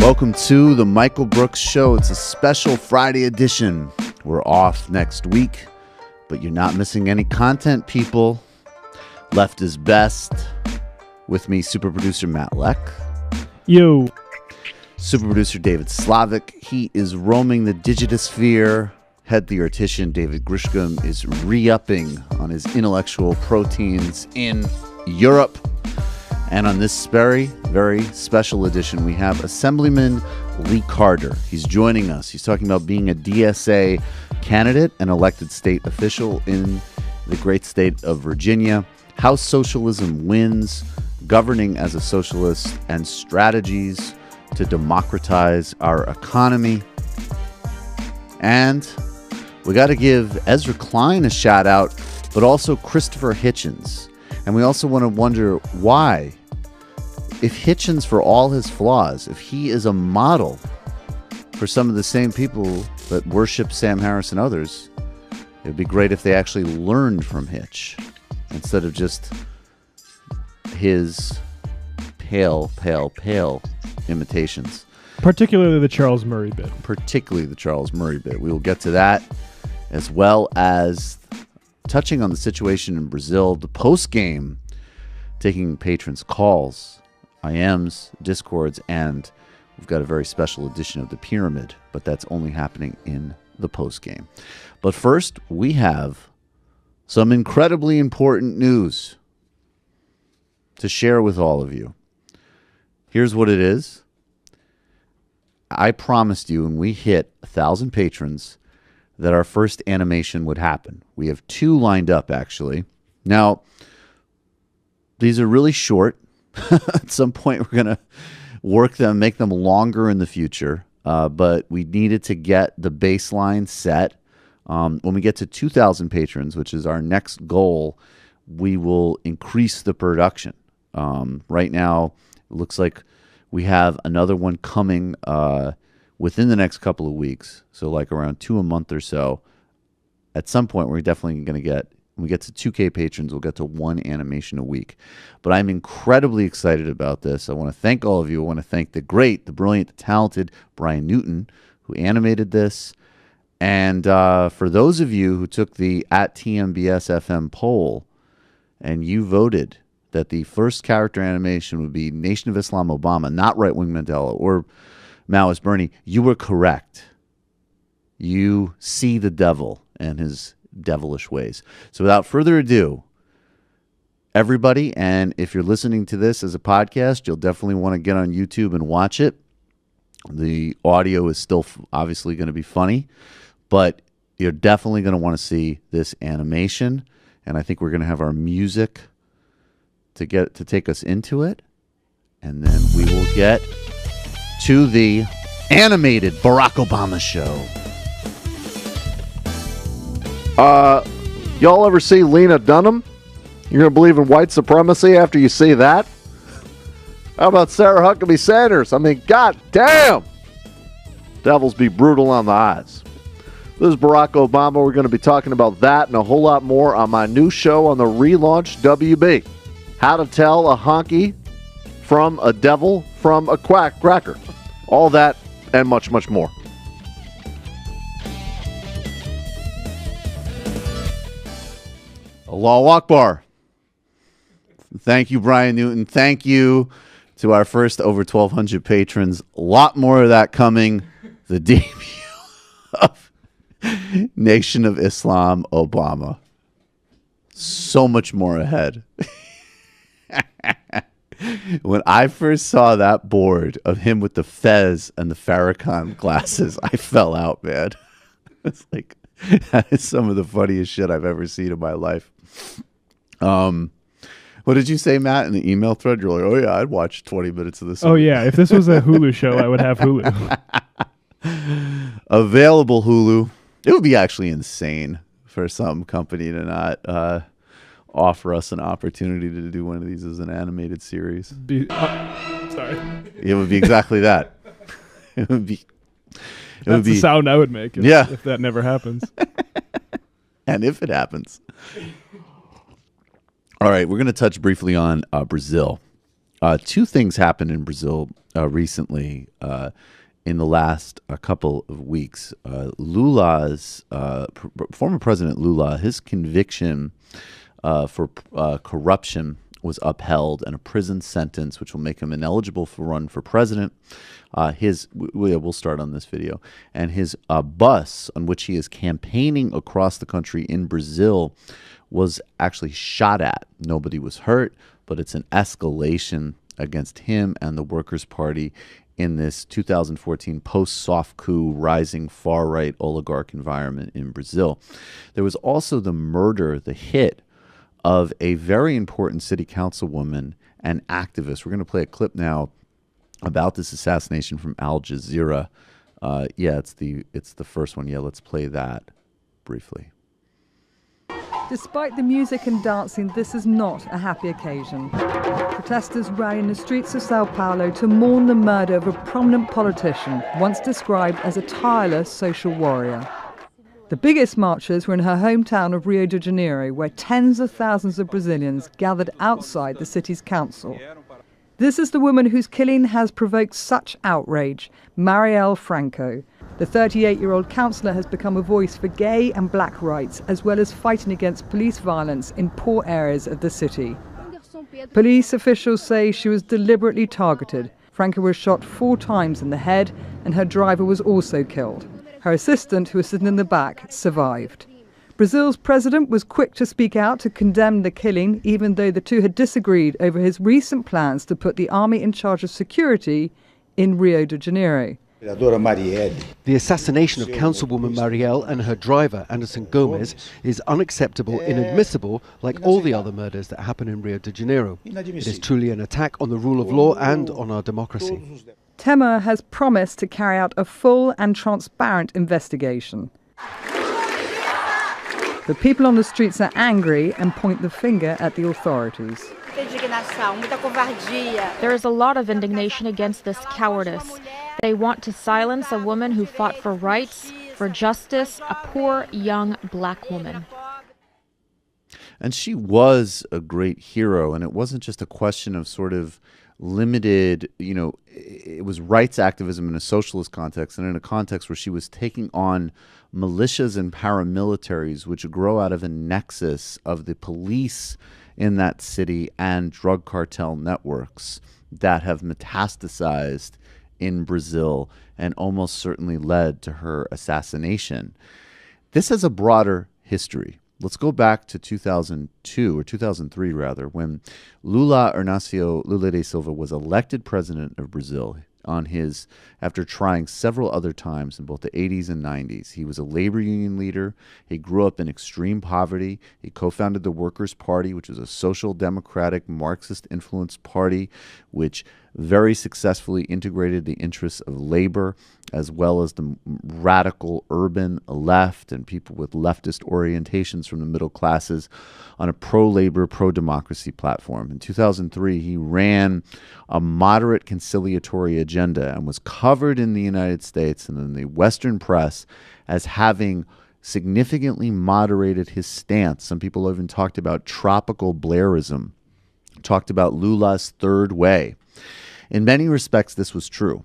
Welcome to the Michael Brooks Show. It's a special Friday edition. We're off next week, but you're not missing any content, people. Left is best. With me, super producer Matt Leck. Yo. Super producer David Slavic. He is roaming the digitosphere. Head theoretician David Grisham is re-upping on his intellectual proteins in Europe. And on this very, very special edition, we have Assemblyman Lee Carter. He's joining us. He's talking about being a DSA candidate and elected state official in the great state of Virginia, how socialism wins, governing as a socialist, and strategies to democratize our economy. And we got to give Ezra Klein a shout out, but also Christopher Hitchens. And we also want to wonder why, if Hitchens, for all his flaws, if he is a model for some of the same people that worship Sam Harris and others, it would be great if they actually learned from Hitch instead of just his pale imitations. Particularly the Charles Murray bit. We will get to that, as well as touching on the situation in Brazil, the post-game, taking patrons' calls, IMs, Discords, and we've got a very special edition of The Pyramid, but that's only happening in the post-game. But first, we have some incredibly important news to share with all of you. Here's what it is. I promised you when we hit 1,000 patrons that our first animation would happen. We have 2 lined up, actually. Now, these are really short. At some point, we're going to work them, make them longer in the future. But we needed to get the baseline set. When we get to 2,000 patrons, which is our next goal, we will increase the production. Right now, it looks like we have another one coming within the next couple of weeks, so like around 2 a month or so. At some point, we're definitely going to get, when we get to 2K patrons, we'll get to 1 animation a week. But I'm incredibly excited about this. I want to thank all of you. I want to thank the great, the brilliant, the talented Brian Newton, who animated this. And for those of you who took the @TMBS FM poll, and you voted that the first character animation would be Nation of Islam Obama, not Right-Wing Mandela or Maoist Bernie, you were correct. You see the devil and his devilish ways. So without further ado, everybody, and if you're listening to this as a podcast, you'll definitely want to get on YouTube and watch it. The audio is still obviously going to be funny, but you're definitely going to want to see this animation. And I think we're going to have our music to take us into it. And then we will get to the animated Barack Obama show. Y'all ever see Lena Dunham? You're going to believe in white supremacy after you see that? How about Sarah Huckabee Sanders? I mean, god damn! Devils be brutal on the eyes. This is Barack Obama. We're going to be talking about that and a whole lot more on my new show on the relaunched WB. How to tell a honky from a devil from a cracker. All that and much, much more. Allahu Akbar. Thank you, Brian Newton. Thank you to our first over 1,200 patrons. A lot more of that coming. The debut of Nation of Islam Obama. So much more ahead. When I first saw that board of him with the fez and the Farrakhan glasses, I fell out, man. It's like, that is some of the funniest shit I've ever seen in my life. What did you say, Matt, in the email thread? You're like, oh yeah, I'd watch 20 minutes of this. Oh yeah, if this was a Hulu show, I would have Hulu. Available Hulu. It would be actually insane for some company to not offer us an opportunity to do one of these as an animated series. Sorry. It would be exactly that. It would be. That's the sound I would make if that never happens. And if it happens. All right, we're going to touch briefly on Brazil. Two things happened in Brazil recently in the last couple of weeks. Lula's former President Lula, his conviction for corruption was upheld, and a prison sentence which will make him ineligible for run for president. We'll start on this video. And his bus on which he is campaigning across the country in Brazil was actually shot at. Nobody was hurt, but it's an escalation against him and the Workers' Party in this 2014 post-soft coup rising far-right oligarch environment in Brazil. There was also the hit of a very important city councilwoman and activist. We're going to play a clip now about this assassination from Al Jazeera. It's the first one. Yeah, let's play that briefly. Despite the music and dancing, this is not a happy occasion. Protesters rally in the streets of Sao Paulo to mourn the murder of a prominent politician, once described as a tireless social warrior. The biggest marchers were in her hometown of Rio de Janeiro, where tens of thousands of Brazilians gathered outside the city's council. This is the woman whose killing has provoked such outrage, Marielle Franco. The 38-year-old councillor has become a voice for gay and black rights, as well as fighting against police violence in poor areas of the city. Police officials say she was deliberately targeted. Franco was shot 4 times in the head, and her driver was also killed. Her assistant, who was sitting in the back, survived. Brazil's president was quick to speak out to condemn the killing, even though the two had disagreed over his recent plans to put the army in charge of security in Rio de Janeiro. The assassination of Councilwoman Marielle and her driver, Anderson Gomes, is unacceptable, inadmissible, like all the other murders that happen in Rio de Janeiro. It is truly an attack on the rule of law and on our democracy. Temer has promised to carry out a full and transparent investigation. The people on the streets are angry and point the finger at the authorities. There is a lot of indignation against this cowardice. They want to silence a woman who fought for rights, for justice, a poor, young black woman. And she was a great hero, and it wasn't just a question of sort of limited, it was rights activism in a socialist context, and in a context where she was taking on militias and paramilitaries, which grow out of a nexus of the police in that city and drug cartel networks that have metastasized in Brazil and almost certainly led to her assassination. This has a broader history. Let's go back to 2002 or 2003 rather, when Lula Inácio Lula da Silva was elected president of Brazil after trying several other times in both the 80s and 90s. He was a labor union leader. He grew up in extreme poverty. He co-founded the Workers' Party, which was a social democratic Marxist-influenced party, which very successfully integrated the interests of labor as well as the radical urban left and people with leftist orientations from the middle classes on a pro-labor, pro-democracy platform. In 2003, he ran a moderate conciliatory agenda and was covered in the United States and in the Western press as having significantly moderated his stance. Some people even talked about tropical Blairism, talked about Lula's third way. In many respects, this was true.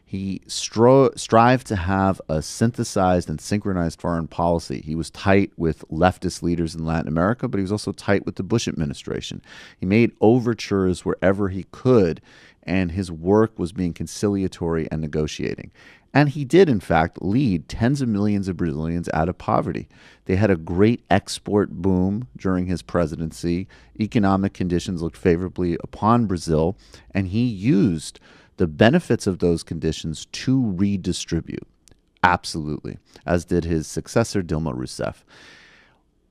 He strived to have a synthesized and synchronized foreign policy. He was tight with leftist leaders in Latin America, but he was also tight with the Bush administration. He made overtures wherever he could, and his work was being conciliatory and negotiating. And he did, in fact, lead tens of millions of Brazilians out of poverty. They had a great export boom during his presidency. Economic conditions looked favorably upon Brazil, and he used the benefits of those conditions to redistribute. Absolutely, as did his successor, Dilma Rousseff.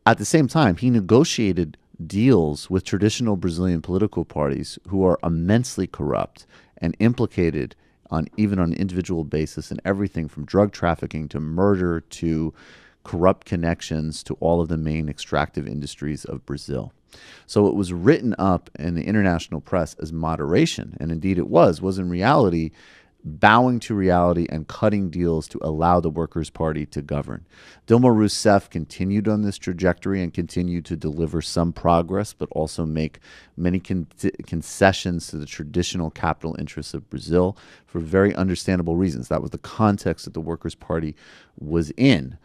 At the same time, he negotiated deals with traditional Brazilian political parties who are immensely corrupt and implicated even on an individual basis in everything from drug trafficking to murder to corrupt connections to all of the main extractive industries of Brazil. So it was written up in the international press as moderation, and indeed it was in reality bowing to reality and cutting deals to allow the Workers' Party to govern. Dilma Rousseff continued on this trajectory and continued to deliver some progress, but also make many concessions to the traditional capital interests of Brazil for very understandable reasons. That was the context that the Workers' Party was in.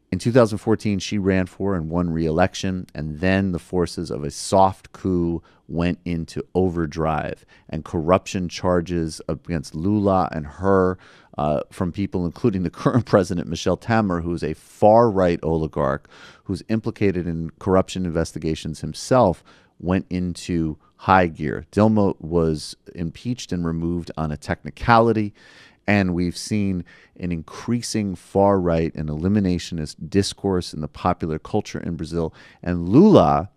In 2014, she ran for and won re-election, and then the forces of a soft coup went into overdrive, and corruption charges against Lula and her from people including the current president, Michel Temer, who is a far-right oligarch who's implicated in corruption investigations himself, went into high gear. Dilma was impeached and removed on a technicality, and we've seen an increasing far-right and eliminationist discourse in the popular culture in Brazil. And Lula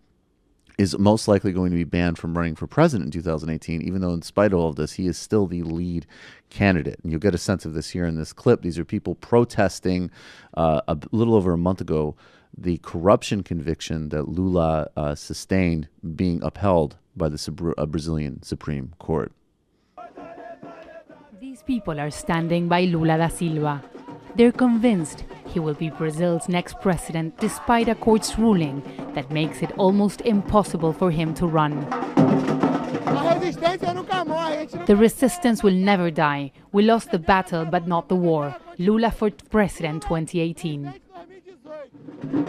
is most likely going to be banned from running for president in 2018, even though in spite of all of this, he is still the lead candidate. And you'll get a sense of this here in this clip. These are people protesting a little over a month ago the corruption conviction that Lula sustained being upheld by the Brazilian Supreme Court. These people are standing by Lula da Silva. They're convinced he will be Brazil's next president despite a court's ruling that makes it almost impossible for him to run. The resistance will never die. We lost the battle but not the war. Lula for president 2018.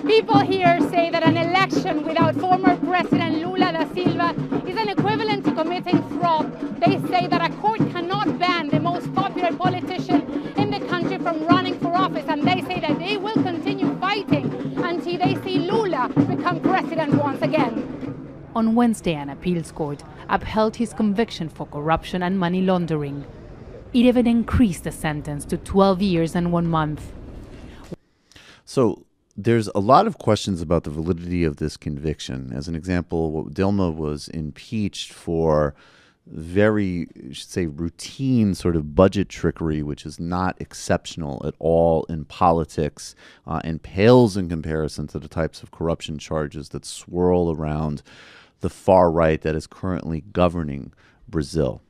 People here say that an election without former President Lula da Silva is an equivalent to committing fraud. They say that a court cannot ban the most popular politician in the country from running for office, and they say that they will continue fighting until they see Lula become president once again. On Wednesday, an appeals court upheld his conviction for corruption and money laundering. It even increased the sentence to 12 years and 1 month. So there's a lot of questions about the validity of this conviction. As an example, Dilma was impeached for very, I should say, routine sort of budget trickery, which is not exceptional at all in politics and pales in comparison to the types of corruption charges that swirl around the far right that is currently governing Brazil.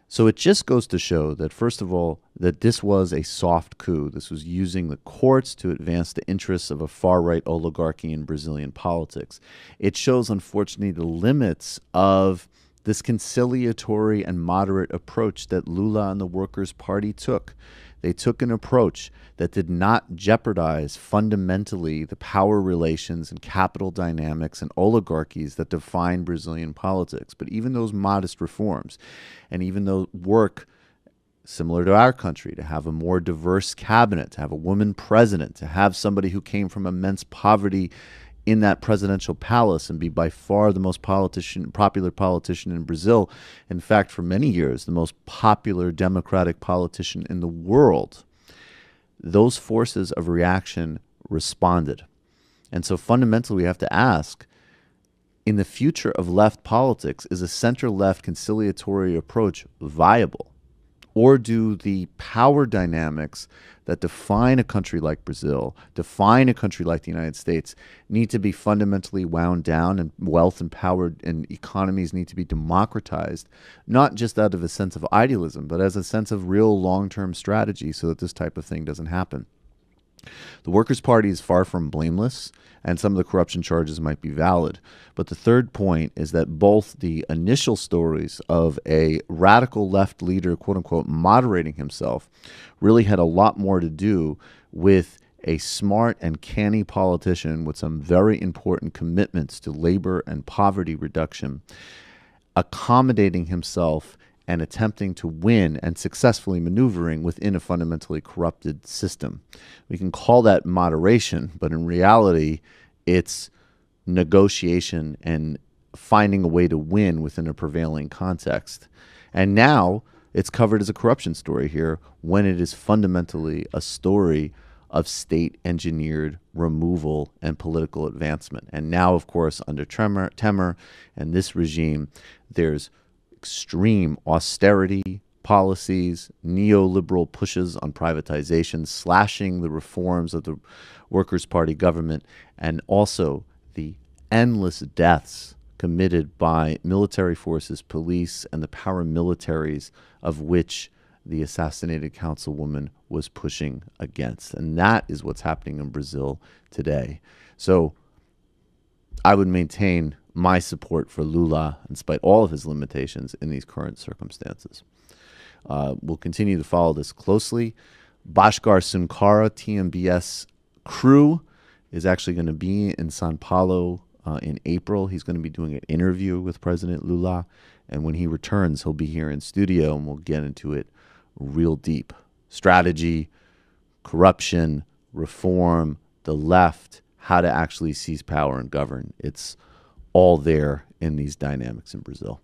So it just goes to show that, first of all, that this was a soft coup. This was using the courts to advance the interests of a far-right oligarchy in Brazilian politics. It shows, unfortunately, the limits of this conciliatory and moderate approach that Lula and the Workers' Party took. They took an approach that did not jeopardize fundamentally the power relations and capital dynamics and oligarchies that define Brazilian politics. But even those modest reforms, and even though work similar to our country, to have a more diverse cabinet, to have a woman president, to have somebody who came from immense poverty in that presidential palace and be by far the most popular politician in Brazil. In fact, for many years, the most popular democratic politician in the world. Those forces of reaction responded. And so fundamentally, we have to ask, in the future of left politics, is a center-left conciliatory approach viable? Or do the power dynamics that define a country like Brazil, define a country like the United States, need to be fundamentally wound down, and wealth and power and economies need to be democratized, not just out of a sense of idealism, but as a sense of real long-term strategy so that this type of thing doesn't happen? The Workers' Party is far from blameless, and some of the corruption charges might be valid. But the third point is that both the initial stories of a radical left leader, quote unquote, moderating himself, really had a lot more to do with a smart and canny politician with some very important commitments to labor and poverty reduction, accommodating himself and attempting to win and successfully maneuvering within a fundamentally corrupted system. We can call that moderation, but in reality, it's negotiation and finding a way to win within a prevailing context. And now it's covered as a corruption story here when it is fundamentally a story of state-engineered removal and political advancement. And now, of course, under Temer and this regime, there's extreme austerity policies, neoliberal pushes on privatization, slashing the reforms of the Workers' Party government, and also the endless deaths committed by military forces, police, and the paramilitaries of which the assassinated councilwoman was pushing against. And that is what's happening in Brazil today. So I would maintain my support for Lula, in spite of all of his limitations in these current circumstances. We'll continue to follow this closely. Bhaskar Sunkara, TMBS crew, is actually going to be in Sao Paulo in April. He's going to be doing an interview with President Lula. And when he returns, he'll be here in studio and we'll get into it real deep. Strategy, corruption, reform, the left, how to actually seize power and govern. It's all there in these dynamics in Brazil.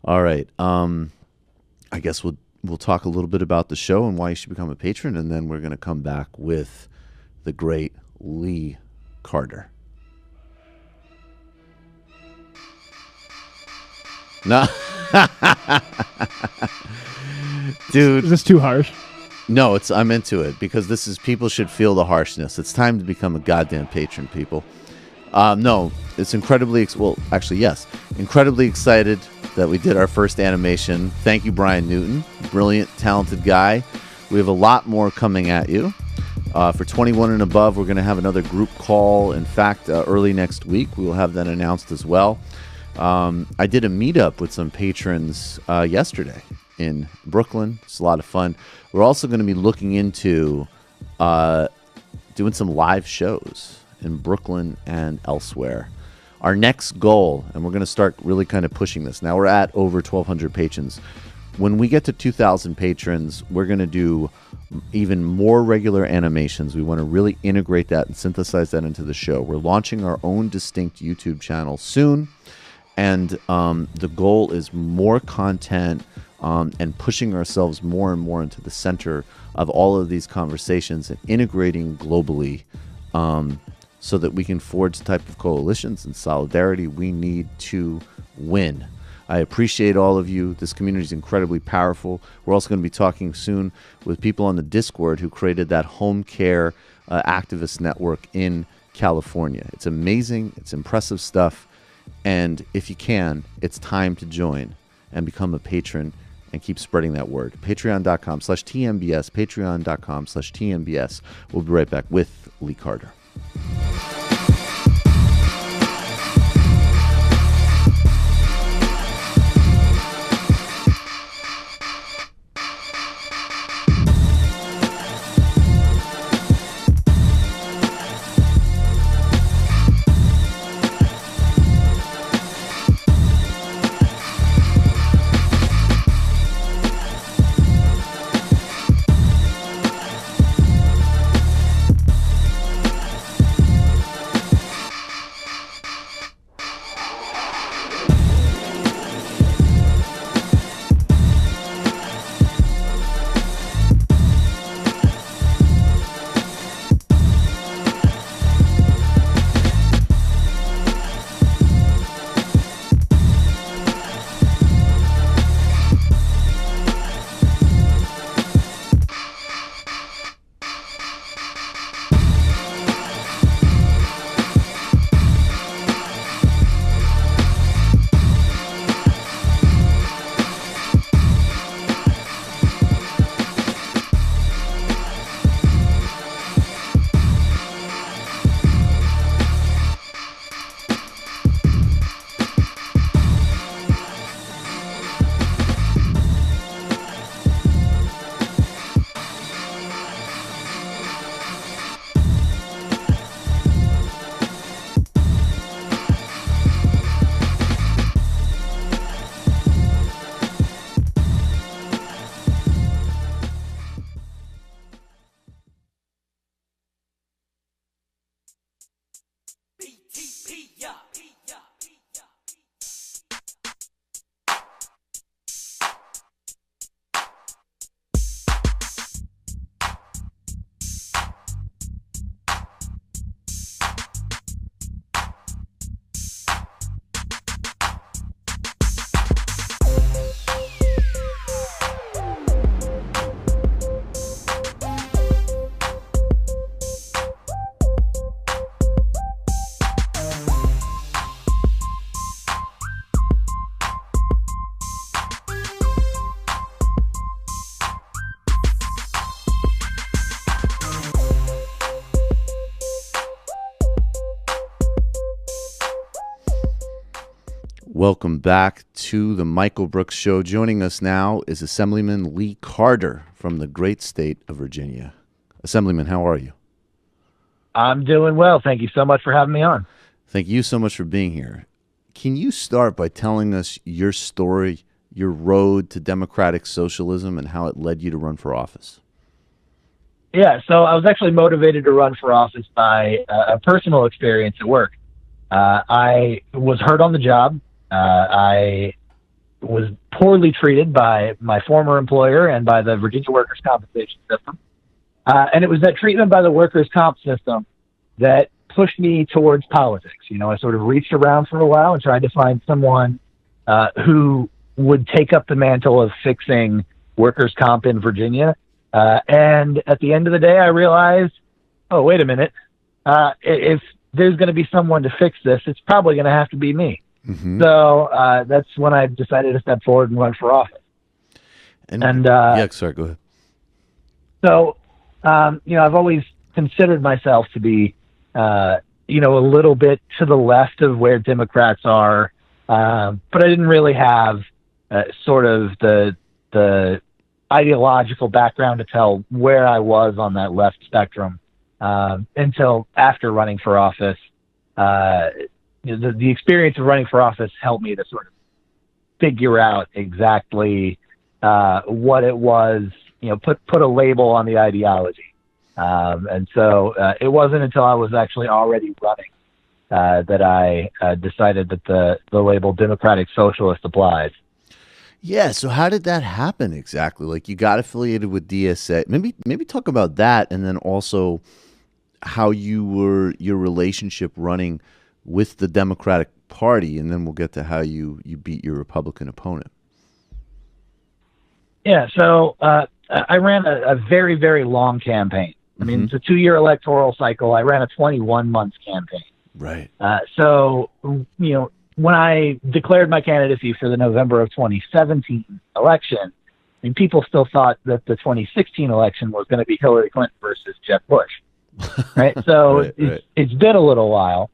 All right. I guess we'll talk a little bit about the show and why you should become a patron, and then we're going to come back with the great Lee Carter. No. Dude. Is this too harsh? No, I'm into it because this is, people should feel the harshness. It's time to become a goddamn patron, people. No, it's incredibly, yes, incredibly excited that we did our first animation. Thank you, Brian Newton. Brilliant, talented guy. We have a lot more coming at you. For 21 and above, we're going to have another group call. In fact, early next week, we will have that announced as well. I did a meetup with some patrons yesterday in Brooklyn. It's a lot of fun. We're also going to be looking into doing some live shows in Brooklyn and elsewhere. Our next goal, and we're going to start really kind of pushing this. Now we're at over 1,200 patrons. When we get to 2,000 patrons, we're going to do even more regular animations. We want to really integrate that and synthesize that into the show. We're launching our own distinct YouTube channel soon. And the goal is more content and pushing ourselves more and more into the center of all of these conversations and integrating globally so that we can forge the type of coalitions and solidarity we need to win. I appreciate all of you. This community is incredibly powerful. We're also going to be talking soon with people on the Discord who created that home care activist network in California. It's amazing. It's impressive stuff. And if you can, it's time to join and become a patron and keep spreading that word. Patreon.com/TMBS, Patreon.com/TMBS. We'll be right back with Lee Carter. Welcome back to the Michael Brooks Show. Joining us now is Assemblyman Lee Carter from the great state of Virginia. Assemblyman, how are you? I'm doing well. Thank you so much for having me on. Thank you so much for being here. Can you start by telling us your story, your road to democratic socialism, and how it led you to run for office? Yeah, so I was actually motivated to run for office by a personal experience at work. I was hurt on the job. I was poorly treated by my former employer and by the Virginia workers' compensation system. And it was that treatment by the workers' comp system that pushed me towards politics. You know, I sort of reached around for a while and tried to find someone who would take up the mantle of fixing workers' comp in Virginia. And at the end of the day, I realized, oh, wait a minute. If there's going to be someone to fix this, it's probably going to have to be me. Mm-hmm. So that's when I decided to step forward and run for office. Yeah, sorry, go ahead. So, I've always considered myself to be, a little bit to the left of where Democrats are, but I didn't really have sort of the ideological background to tell where I was on that left spectrum until after running for office. The experience of running for office helped me to sort of figure out exactly what it was, put a label on the ideology. And so it wasn't until I was actually already running that I decided that the label Democratic Socialist applies. Yeah, so how did that happen exactly? Like, you got affiliated with DSA. Maybe talk about that, and then also how your relationship running with the Democratic Party, and then we'll get to how you beat your Republican opponent. Yeah, so I ran a very, very long campaign. I mean, it's a 2-year electoral cycle. I ran a 21-month campaign. Right. So, when I declared my candidacy for the November of 2017 election, I mean, people still thought that the 2016 election was going to be Hillary Clinton versus Jeb Bush. Right. So it's been a little while.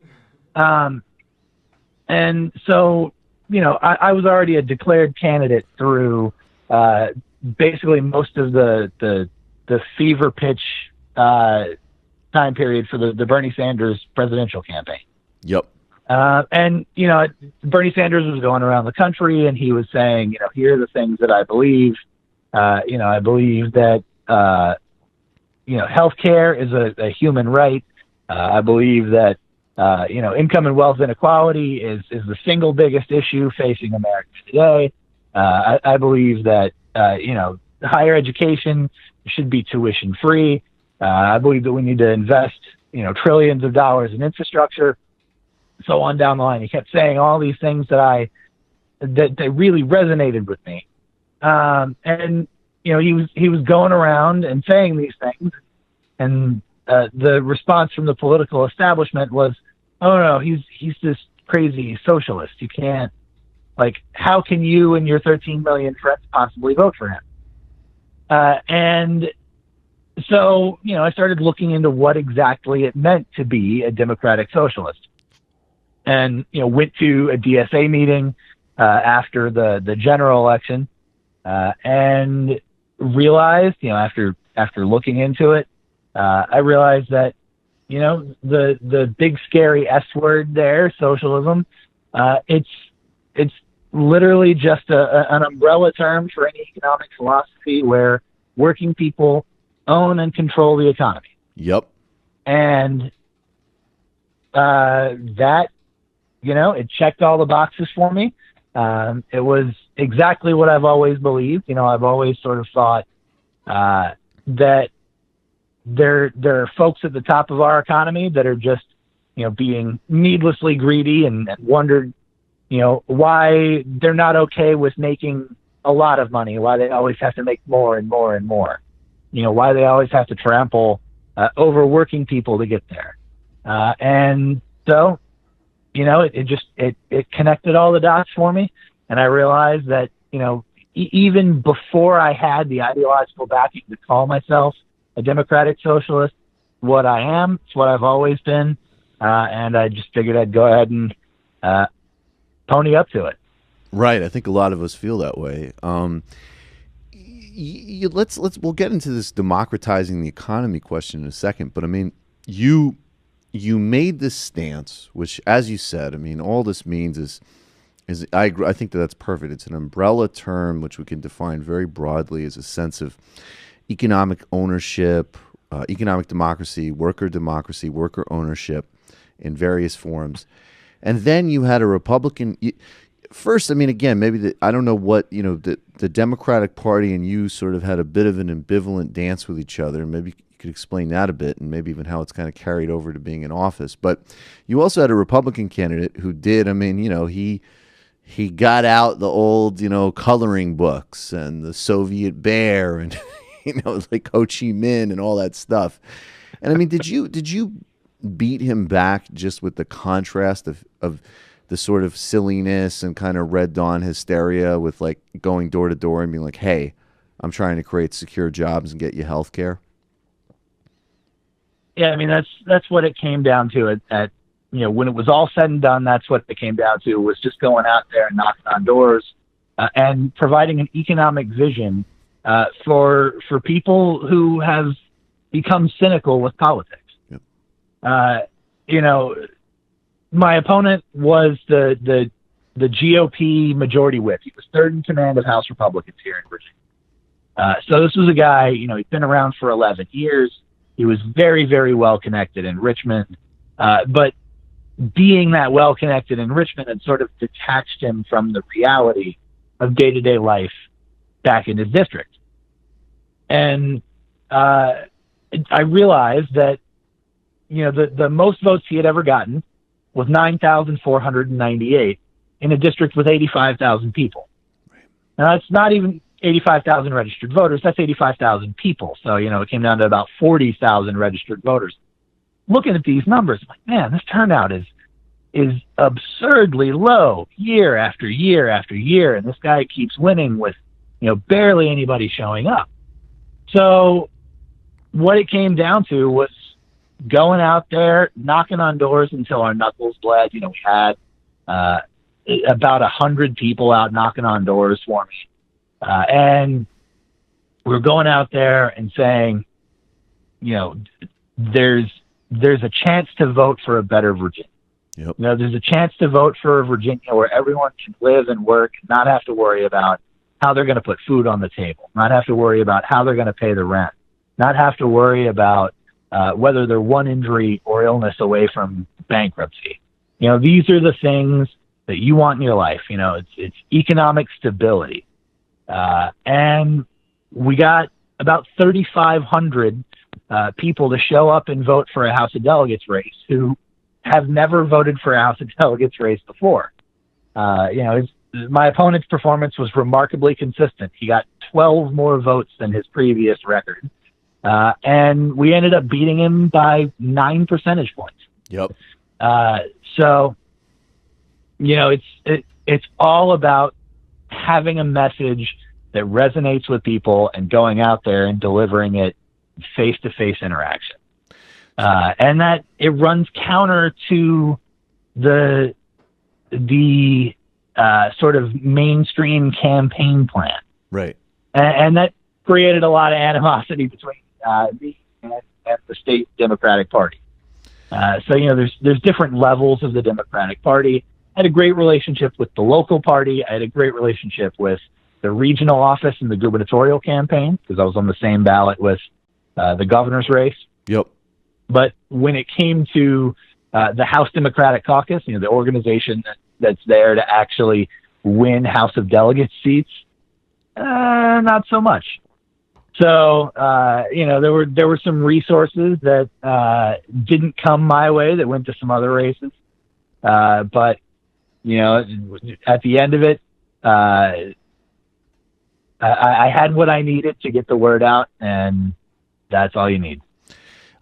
And so, I was already a declared candidate through basically most of the fever pitch time period for the Bernie Sanders presidential campaign. Yep. And Bernie Sanders was going around the country and he was saying, here are the things that I believe. I believe that, healthcare is a human right. I believe that, income and wealth inequality is the single biggest issue facing America today. I believe that, higher education should be tuition free. I believe that we need to invest, trillions of dollars in infrastructure, so on down the line. He kept saying all these things that really resonated with me. And he was going around and saying these things, and the response from the political establishment was, "Oh no, he's this crazy socialist. You can't, how can you and your 13 million friends possibly vote for him?" And so, I started looking into what exactly it meant to be a democratic socialist, and went to a DSA meeting after the general election, and realized, after looking into it, I realized that, the big scary S word there, socialism, it's literally just an umbrella term for any economic philosophy where working people own and control the economy. Yep. And that, it checked all the boxes for me. It was exactly what I've always believed. I've always sort of thought that there are folks at the top of our economy that are just, being needlessly greedy and wondered, why they're not okay with making a lot of money, why they always have to make more and more and more, why they always have to trample over working people to get there. And so, it connected all the dots for me. And I realized that, even before I had the ideological backing to call myself a democratic socialist, what I am, it's what I've always been. And I just figured I'd go ahead and pony up to it. Right. I think a lot of us feel that way. We'll get into this democratizing the economy question in a second. But I mean, you made this stance, which, as you said, I mean, all this means is I think that's perfect. It's an umbrella term which we can define very broadly as a sense of economic ownership, economic democracy, worker ownership in various forms. And then you had a Republican. First, I mean, again, maybe I don't know what, the Democratic Party and you sort of had a bit of an ambivalent dance with each other. And maybe you could explain that a bit, and maybe even how it's kind of carried over to being in office. But you also had a Republican candidate who did, I mean, he got out the old, coloring books and the Soviet bear and, like Ho Chi Minh and all that stuff. And I mean, did you beat him back just with the contrast of the sort of silliness and kind of Red Dawn hysteria with like going door to door and being like, hey, I'm trying to create secure jobs and get you health care? Yeah, I mean, that's what it came down to at when it was all said and done, that's what it came down to, was just going out there and knocking on doors and providing an economic vision for people who have become cynical with politics. Yep. My opponent was the GOP majority whip. He was third in command of House Republicans here in Virginia. So this was a guy, he'd been around for 11 years. He was very, very well connected in Richmond. But being that well connected in Richmond had sort of detached him from the reality of day-to-day life back in his district. And I realized that, the most votes he had ever gotten was 9,498 in a district with 85,000 people. Right. Now, that's not even 85,000 registered voters. That's 85,000 people. So, it came down to about 40,000 registered voters. Looking at these numbers, I'm like, man, this turnout is absurdly low year after year after year. And this guy keeps winning with, barely anybody showing up. So what it came down to was going out there, knocking on doors until our knuckles bled. We had about 100 people out knocking on doors for me. And we were going out there and saying, there's a chance to vote for a better Virginia. Yep. There's a chance to vote for a Virginia where everyone can live and work, not have to worry about how they're going to put food on the table, not have to worry about how they're going to pay the rent, not have to worry about whether they're one injury or illness away from bankruptcy. These are the things that you want in your life. It's economic stability. And we got about 3,500 people to show up and vote for a House of Delegates race who have never voted for a House of Delegates race before. My opponent's performance was remarkably consistent. He got 12 more votes than his previous record. And we ended up beating him by 9 percentage points. Yep. So, it's all about having a message that resonates with people and going out there and delivering it face-to-face interaction. And that it runs counter to the sort of mainstream campaign plan. Right. And that created a lot of animosity between me and the state Democratic Party. So, there's different levels of the Democratic Party. I had a great relationship with the local party. I had a great relationship with the regional office and the gubernatorial campaign, because I was on the same ballot with the governor's race. Yep. But when it came to the House Democratic Caucus, the organization that's there to actually win House of Delegates seats, not so much. So, there were some resources that didn't come my way that went to some other races. But, at the end of it, I had what I needed to get the word out, and that's all you need.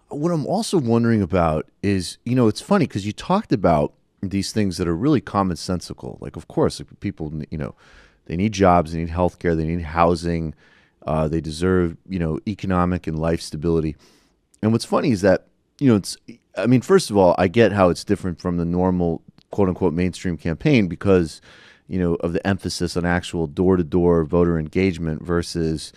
What I'm also wondering about is, it's funny because you talked about these things that are really commonsensical. Like, of course, like people, they need jobs, they need healthcare, they need housing, they deserve, economic and life stability. And what's funny is that, first of all, I get how it's different from the normal, quote unquote, mainstream campaign because, of the emphasis on actual door-to-door voter engagement versus,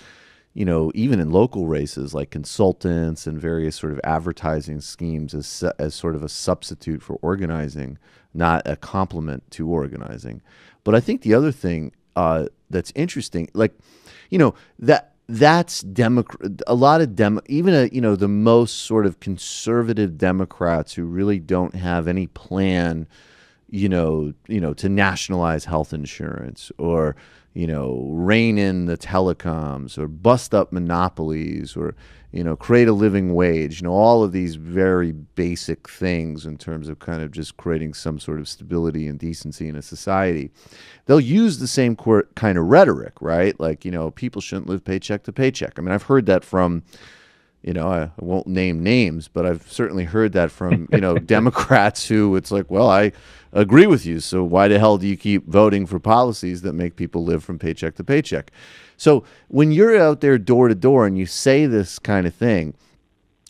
even in local races like consultants and various sort of advertising schemes as sort of a substitute for organizing, not a complement to organizing. But I think the other thing that's interesting, that's a lot of even the most sort of conservative Democrats who really don't have any plan, to nationalize health insurance or, rein in the telecoms or bust up monopolies or, create a living wage, all of these very basic things in terms of kind of just creating some sort of stability and decency in a society. They'll use the same kind of rhetoric, right? Like, people shouldn't live paycheck to paycheck. I mean, I've heard that from, I won't name names, but I've certainly heard that from, Democrats who it's like, well, I agree with you. So why the hell do you keep voting for policies that make people live from paycheck to paycheck? So when you're out there door to door and you say this kind of thing,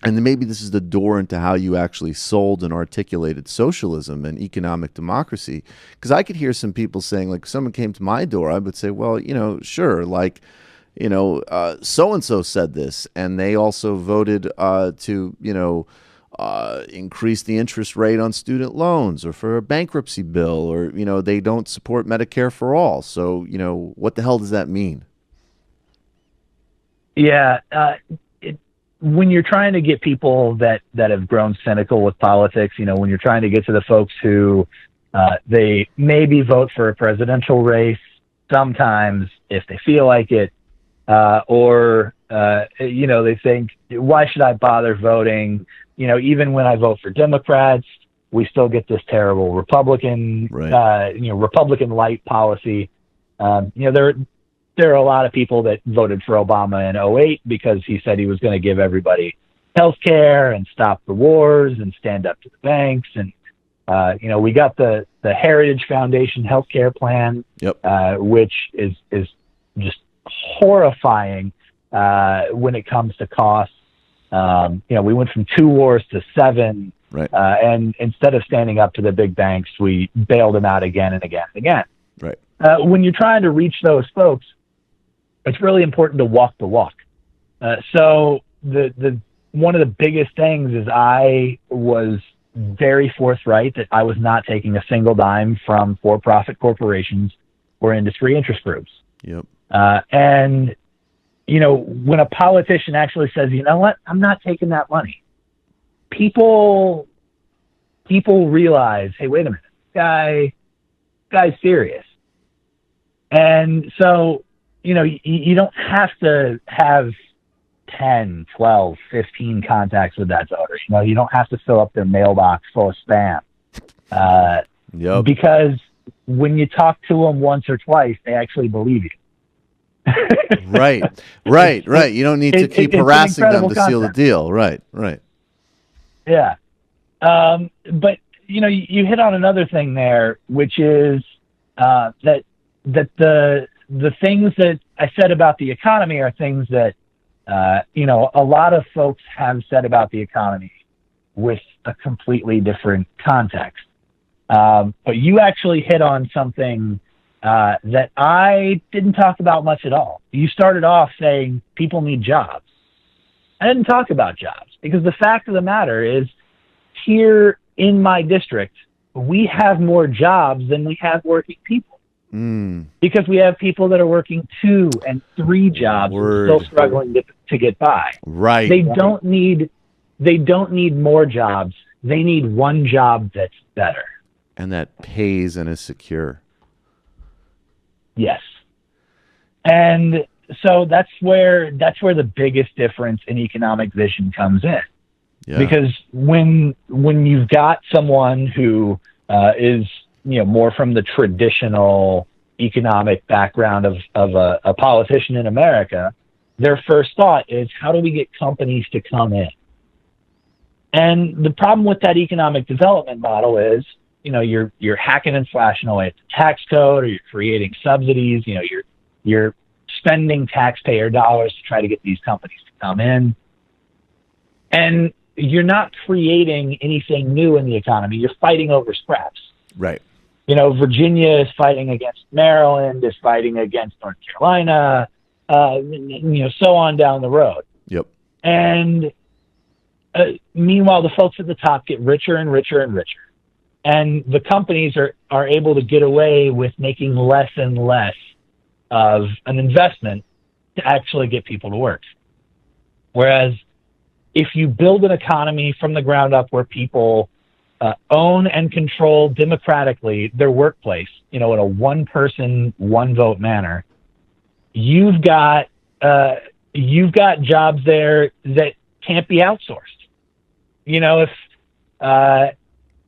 and then maybe this is the door into how you actually sold and articulated socialism and economic democracy, because I could hear some people saying, like, if someone came to my door, I would say, well, sure, like, so-and-so said this, and they also voted to, increase the interest rate on student loans or for a bankruptcy bill, or, they don't support Medicare for all. So, what the hell does that mean? Yeah. When you're trying to get people that have grown cynical with politics, when you're trying to get to the folks who they maybe vote for a presidential race sometimes if they feel like it, or they think, why should I bother voting? Even when I vote for Democrats, we still get this terrible Republican, Republican light policy. There are a lot of people that voted for Obama in 2008 because he said he was going to give everybody health care and stop the wars and stand up to the banks. And, we got the Heritage Foundation healthcare plan, which is just horrifying when it comes to costs. We went from 2 wars to 7, and instead of standing up to the big banks, we bailed them out again and again and again. Right. When you're trying to reach those folks, it's really important to walk the walk. So the one of the biggest things is I was very forthright that I was not taking a single dime from for-profit corporations or industry interest groups. Yep. And when a politician actually says, you know what, I'm not taking that money, people realize, hey, wait a minute, guy's serious. And so, you don't have to have 10, 12, 15 contacts with that voter. You don't have to fill up their mailbox full of spam. Because when you talk to them once or twice, they actually believe you. Right. You don't need to keep harassing them to seal the deal. Right. Yeah. But, you hit on another thing there, which is that the things that I said about the economy are things that, a lot of folks have said about the economy with a completely different context. But you actually hit on something that I didn't talk about much at all. You started off saying people need jobs. I didn't talk about jobs because the fact of the matter is here in my district, we have more jobs than we have working people. Because we have people that are working 2 and 3 jobs and still struggling to get by. Right. They don't need more jobs. They need one job that's better. And that pays and is secure. Yes. And so that's where the biggest difference in economic vision comes in. Yeah. Because when you've got someone who is more from the traditional economic background of a politician in America, their first thought is, how do we get companies to come in? And the problem with that economic development model is, you're hacking and slashing away at the tax code, or you're creating subsidies, you're spending taxpayer dollars to try to get these companies to come in. And you're not creating anything new in the economy. You're fighting over scraps. Right. Virginia is fighting against Maryland, is fighting against North Carolina, so on down the road. Yep. And meanwhile, the folks at the top get richer and richer and richer. And the companies are able to get away with making less and less of an investment to actually get people to work. Whereas if you build an economy from the ground up where people own and control democratically their workplace, in a one-person, one-vote manner, you've got jobs there that can't be outsourced.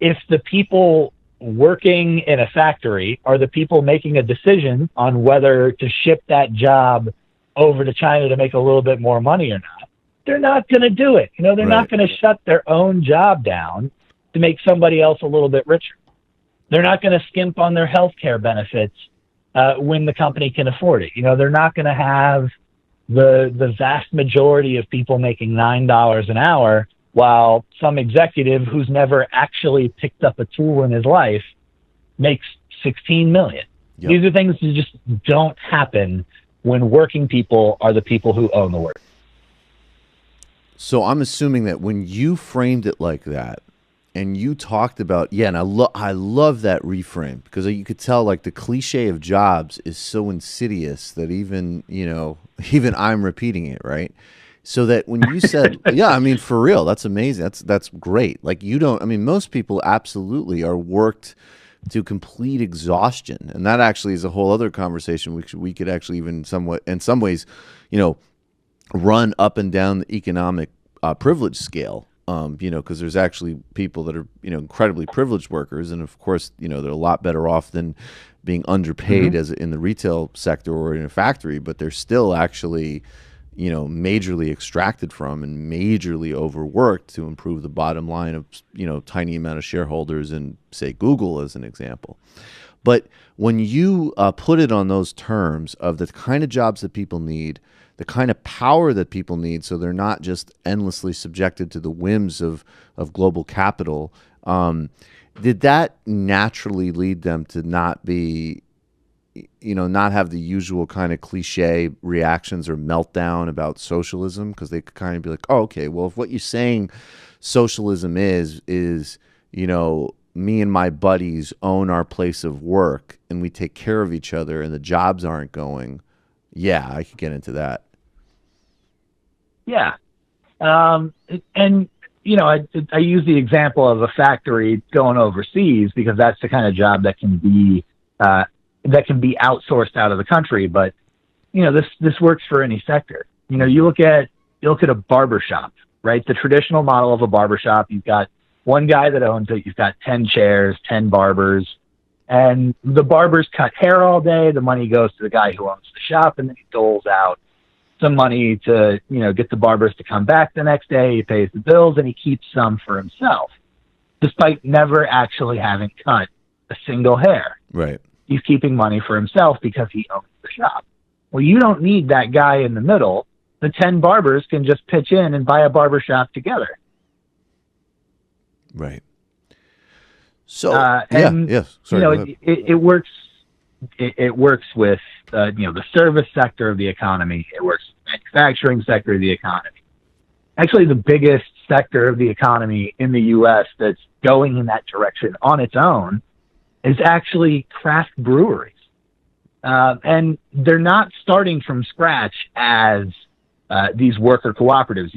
If the people working in a factory are the people making a decision on whether to ship that job over to China to make a little bit more money or not, they're not going to do it. They're not going to shut their own job down to make somebody else a little bit richer. They're not going to skimp on their health care benefits when the company can afford it. They're not going to have the vast majority of people making $9 an hour while some executive who's never actually picked up a tool in his life makes $16 million. Yep. These are things that just don't happen when working people are the people who own the work. So I'm assuming that when you framed it like that, and you talked about, and I love that reframe, because you could tell like the cliche of jobs is so insidious that even I'm repeating it, right? So that when you said, for real, that's amazing. That's great. Like most people absolutely are worked to complete exhaustion. And that actually is a whole other conversation which we could actually even somewhat, in some ways, run up and down the economic privilege scale. Because there's actually people that are, incredibly privileged workers. And of course, they're a lot better off than being underpaid as in the retail sector or in a factory, but they're still actually, majorly extracted from and majorly overworked to improve the bottom line of, tiny amount of shareholders in, say, Google as an example. But when you put it on those terms of the kind of jobs that people need, the kind of power that people need, so they're not just endlessly subjected to the whims of global capital, did that naturally lead them to not be, not have the usual kind of cliche reactions or meltdown about socialism? Because they could kind of be like, oh, okay, well, if what you're saying socialism is, me and my buddies own our place of work and we take care of each other and the jobs aren't going, I could get into that. Yeah. I use the example of a factory going overseas because that's the kind of job that can be outsourced out of the country. But, this works for any sector. You look at a barbershop, right? The traditional model of a barbershop, you've got one guy that owns it. You've got 10 chairs, 10 barbers, and the barbers cut hair all day. The money goes to the guy who owns the shop, and then he doles out some money to, get the barbers to come back the next day. He pays the bills, and he keeps some for himself, despite never actually having cut a single hair. Right. He's keeping money for himself because he owns the shop. Well, you don't need that guy in the middle. The 10 barbers can just pitch in and buy a barbershop together. Right. So, yes. Sorry, it works. It works with, the service sector of the economy. It works with the manufacturing sector of the economy. Actually, the biggest sector of the economy in the U.S. that's going in that direction on its own is actually craft breweries. And they're not starting from scratch as these worker cooperatives,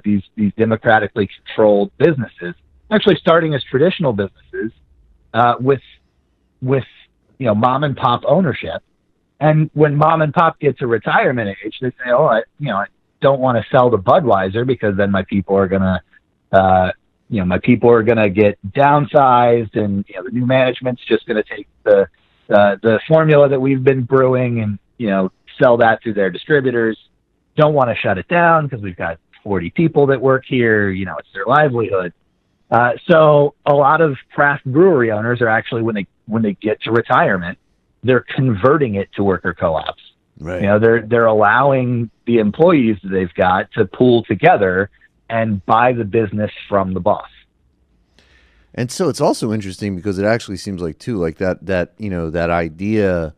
these democratically controlled businesses. Actually starting as traditional businesses with mom and pop ownership. And when mom and pop get to retirement age, they say, I don't want to sell to Budweiser because then my people are going to get downsized, and the new management's just going to take the formula that we've been brewing and sell that through their distributors. Don't want to shut it down because we've got 40 people that work here. It's their livelihood. So a lot of craft brewery owners are actually, when they get to retirement, they're converting it to worker co-ops. Right. They're allowing the employees that they've got to pool together and buy the business from the boss. And so it's also interesting because it actually seems like too, like that idea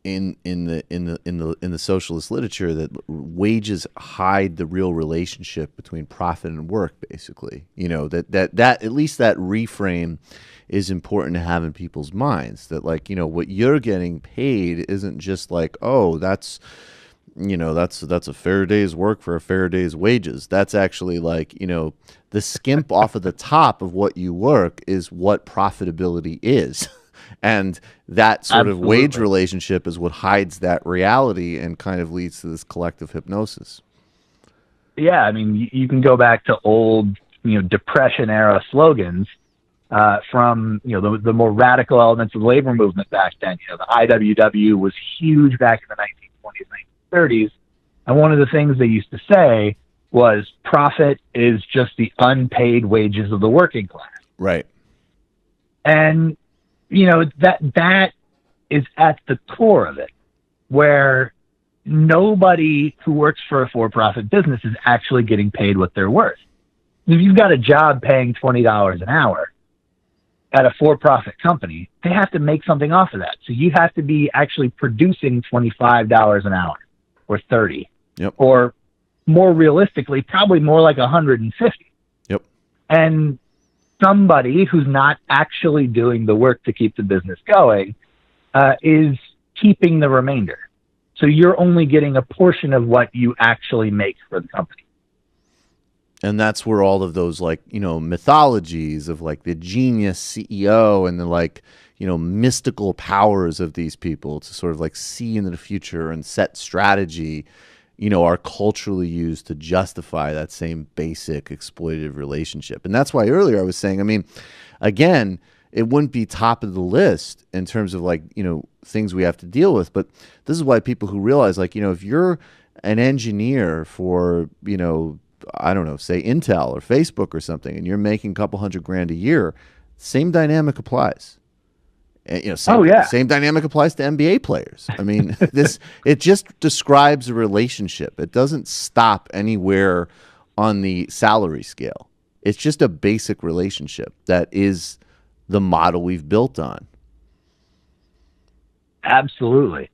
in the socialist literature that wages hide the real relationship between profit and work, basically. That at least that reframe is important to have in people's minds, that like, what you're getting paid isn't just like, oh, that's a fair day's work for a fair day's wages. That's actually like, the skimp off of the top of what you work is what profitability is. And that sort of wage relationship is what hides that reality and kind of leads to this collective hypnosis. Yeah, I mean, you can go back to old, Depression era slogans from, the more radical elements of the labor movement back then. The IWW was huge back in the 1920s, 1930s. And one of the things they used to say was profit is just the unpaid wages of the working class. Right. And, that is at the core of it, where nobody who works for a for-profit business is actually getting paid what they're worth. If you've got a job paying $20 an hour at a for-profit company, they have to make something off of that. So you have to be actually producing $25 an hour or $30. Yep. Or more realistically, probably more like $150. Yep. And somebody who's not actually doing the work to keep the business going is keeping the remainder. So you're only getting a portion of what you actually make for the company. And that's where all of those, like, mythologies of like the genius CEO and the like, mystical powers of these people to sort of like see into the future and set strategy, are culturally used to justify that same basic exploitative relationship. And that's why earlier I was saying, I mean, again, it wouldn't be top of the list in terms of like, things we have to deal with. But this is why people who realize, like, if you're an engineer for, I don't know, say Intel or Facebook or something, and you're making a couple $100,000 a year, same dynamic applies. And, same dynamic applies to NBA players. I mean, it just describes a relationship. It doesn't stop anywhere on the salary scale. It's just a basic relationship that is the model we've built on. Absolutely.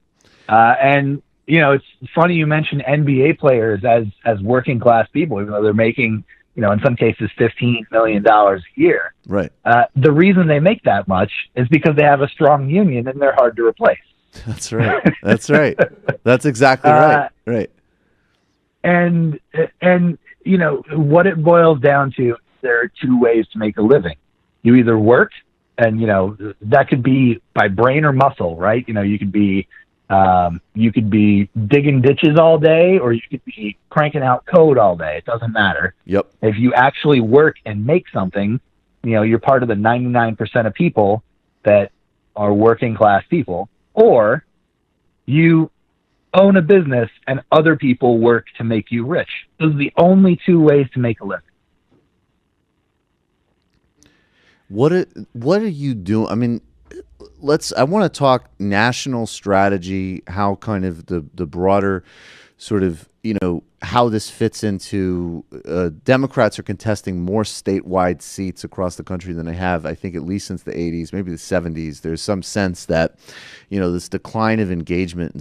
And, it's funny you mentioned NBA players as working class people, even though they're making, in some cases, $15 million a year. Right. The reason they make that much is because they have a strong union and they're hard to replace. That's right. That's right. That's exactly right. Right. And what it boils down to, there are two ways to make a living. You either work, and, that could be by brain or muscle, right? You could be digging ditches all day, or you could be cranking out code all day. It doesn't matter. Yep. If you actually work and make something, you're part of the 99% of people that are working class people, or you own a business and other people work to make you rich. Those are the only two ways to make a living. What are you doing? I mean, I want to talk national strategy, how kind of the broader sort of, how this fits into Democrats are contesting more statewide seats across the country than they have, I think, at least since the 80s, maybe the 70s. There's some sense that, this decline of engagement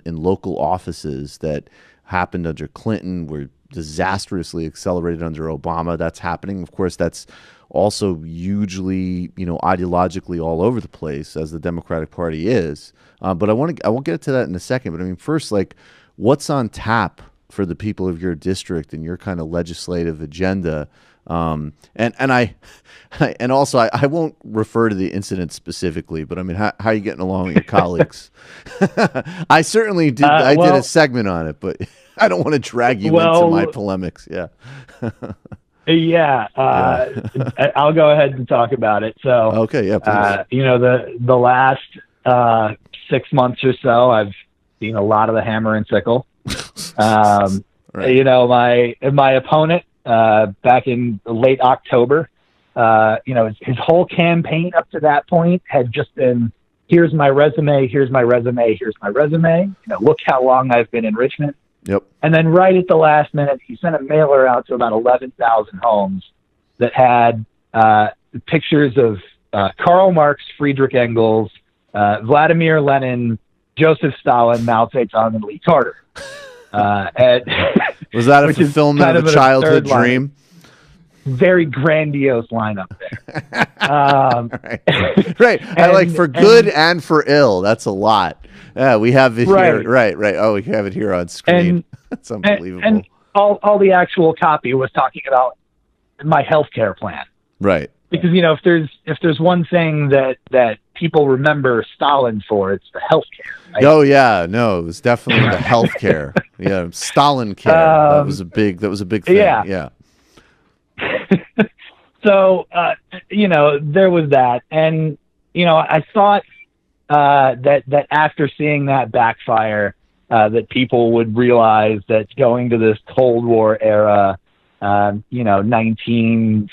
in local offices that happened under Clinton were disastrously accelerated under Obama. That's happening. Of course, that's also hugely, ideologically all over the place, as the Democratic Party is. But I won't get to that in a second. But I mean, first, like, what's on tap for the people of your district and your kind of legislative agenda? And also I won't refer to the incident specifically, but I mean, how are you getting along with your colleagues? I certainly did. I did a segment on it, but I don't want to drag you into my polemics. Yeah. Yeah, I'll go ahead and talk about it. So, okay, yeah, please. The last 6 months or so, I've seen a lot of the hammer and sickle. Right. My opponent back in late October, his whole campaign up to that point had just been, here's my resume, here's my resume, here's my resume. Look how long I've been in Richmond. Yep. And then right at the last minute, he sent a mailer out to about 11,000 homes that had pictures of Karl Marx, Friedrich Engels, Vladimir Lenin, Joseph Stalin, Mao Zedong, and Lee Carter. And was that a fulfillment of a childhood dream? Very grandiose lineup there. Right. I like for good and for ill. That's a lot. Yeah, we have it here. Right. Oh, we have it here on screen. That's unbelievable. And all the actual copy was talking about my healthcare plan. Right. Because, you know, if there's one thing that people remember Stalin for, it's the healthcare. Right? Oh yeah, no, it was definitely the healthcare. Yeah, Stalin care. That was a big thing. Yeah. So, you know, there was that. And, you know, I thought that after seeing that backfire, that people would realize that going to this Cold War era, you know, 1950s,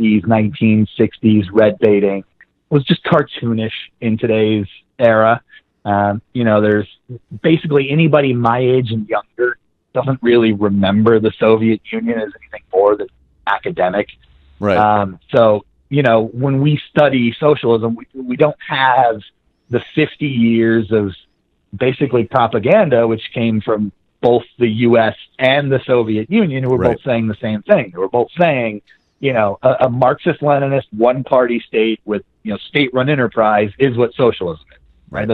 1960s red baiting was just cartoonish in today's era. You know, there's basically anybody my age and younger doesn't really remember the Soviet Union as anything more than academic. Right. So, you know, when we study socialism, we don't have the 50 years of basically propaganda, which came from both the U.S. and the Soviet Union, who were both saying the same thing. They were both saying, you know, a Marxist-Leninist one-party state with, you know, state-run enterprise is what socialism is, right?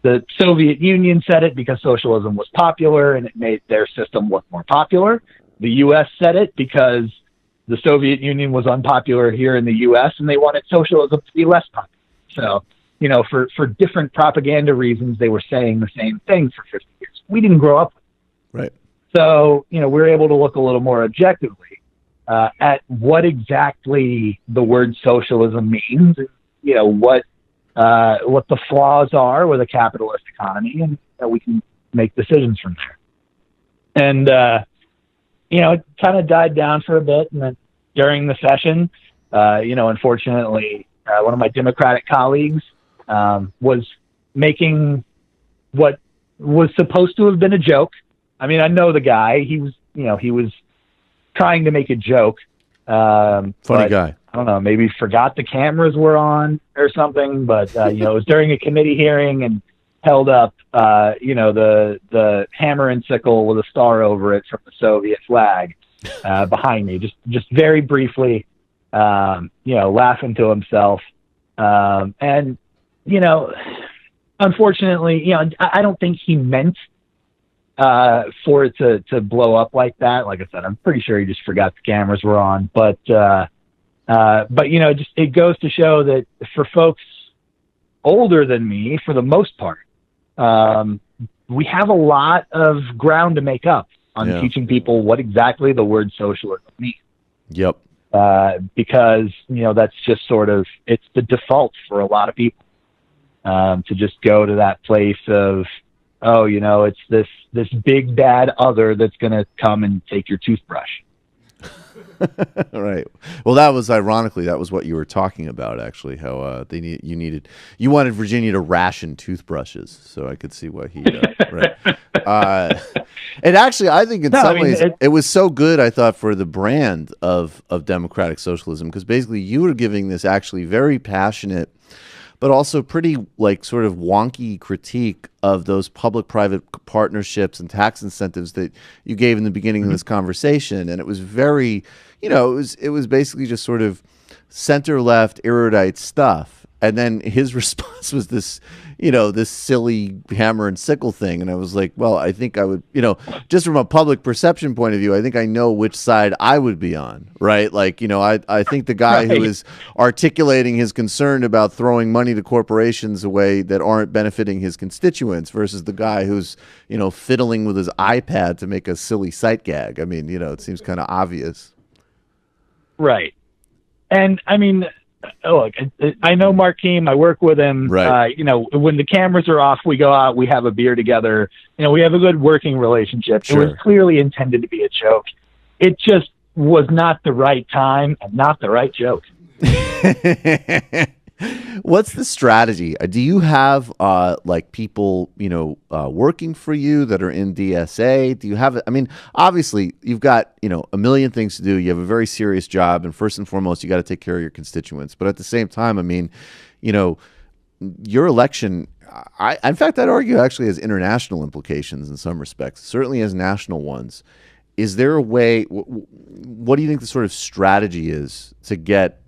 The Soviet Union said it because socialism was popular and it made their system look more popular. The U.S. said it because the Soviet Union was unpopular here in the U.S. and they wanted socialism to be less popular. So, you know, for different propaganda reasons, they were saying the same thing for 50 years. We didn't grow up with it. Right. So, you know, we're able to look a little more objectively at what exactly the word socialism means, and, you know, what the flaws are with a capitalist economy, and we can make decisions from there. And, you know, it kind of died down for a bit. And then during the session, you know, unfortunately, one of my Democratic colleagues was making what was supposed to have been a joke. I mean, I know the guy. He was trying to make a joke. Funny guy. I don't know, maybe forgot the cameras were on or something, but, you know, it was during a committee hearing and held up, you know, the hammer and sickle with a star over it from the Soviet flag behind me, just very briefly, you know, laughing to himself. And, you know, unfortunately, you know, I don't think he meant for it to blow up like that. Like I said, I'm pretty sure he just forgot the cameras were on. But you know, just it goes to show that for folks older than me, for the most part, we have a lot of ground to make up on teaching people what exactly the word socialism means. Yep. Because, you know, that's just sort of, it's the default for a lot of people to just go to that place of, oh, you know, it's this big bad other that's going to come and take your toothbrush. Right. Well, that was ironically, that was what you were talking about, actually, how you wanted Virginia to ration toothbrushes. So I could see why he, right. And actually, I think in some ways it was so good, I thought, for the brand of democratic socialism, because basically you were giving this actually very passionate, but also pretty like sort of wonky critique of those public-private partnerships and tax incentives that you gave in the beginning of this conversation. And it was very, you know, it was basically just sort of center-left erudite stuff. And then his response was this, you know, this silly hammer and sickle thing. And I was like, well, I think I would, you know, just from a public perception point of view, I think I know which side I would be on, right? Like, you know, I think the guy who is articulating his concern about throwing money to corporations away that aren't benefiting his constituents versus the guy who's, you know, fiddling with his iPad to make a silly sight gag. I mean, you know, it seems kind of obvious. Right. And I mean, look, I know Markeem. I work with him. Right. You know, when the cameras are off, we go out, we have a beer together. You know, we have a good working relationship. Sure. It was clearly intended to be a joke. It just was not the right time and not the right joke. What's the strategy? Do you have like people, working for you that are in DSA? Do you have, I mean, obviously you've got, a million things to do. You have a very serious job, and first and foremost, you got to take care of your constituents. But at the same time, I mean, your election, in fact, I'd argue actually has international implications in some respects, certainly has national ones. Is there a way, what do you think the sort of strategy is to get,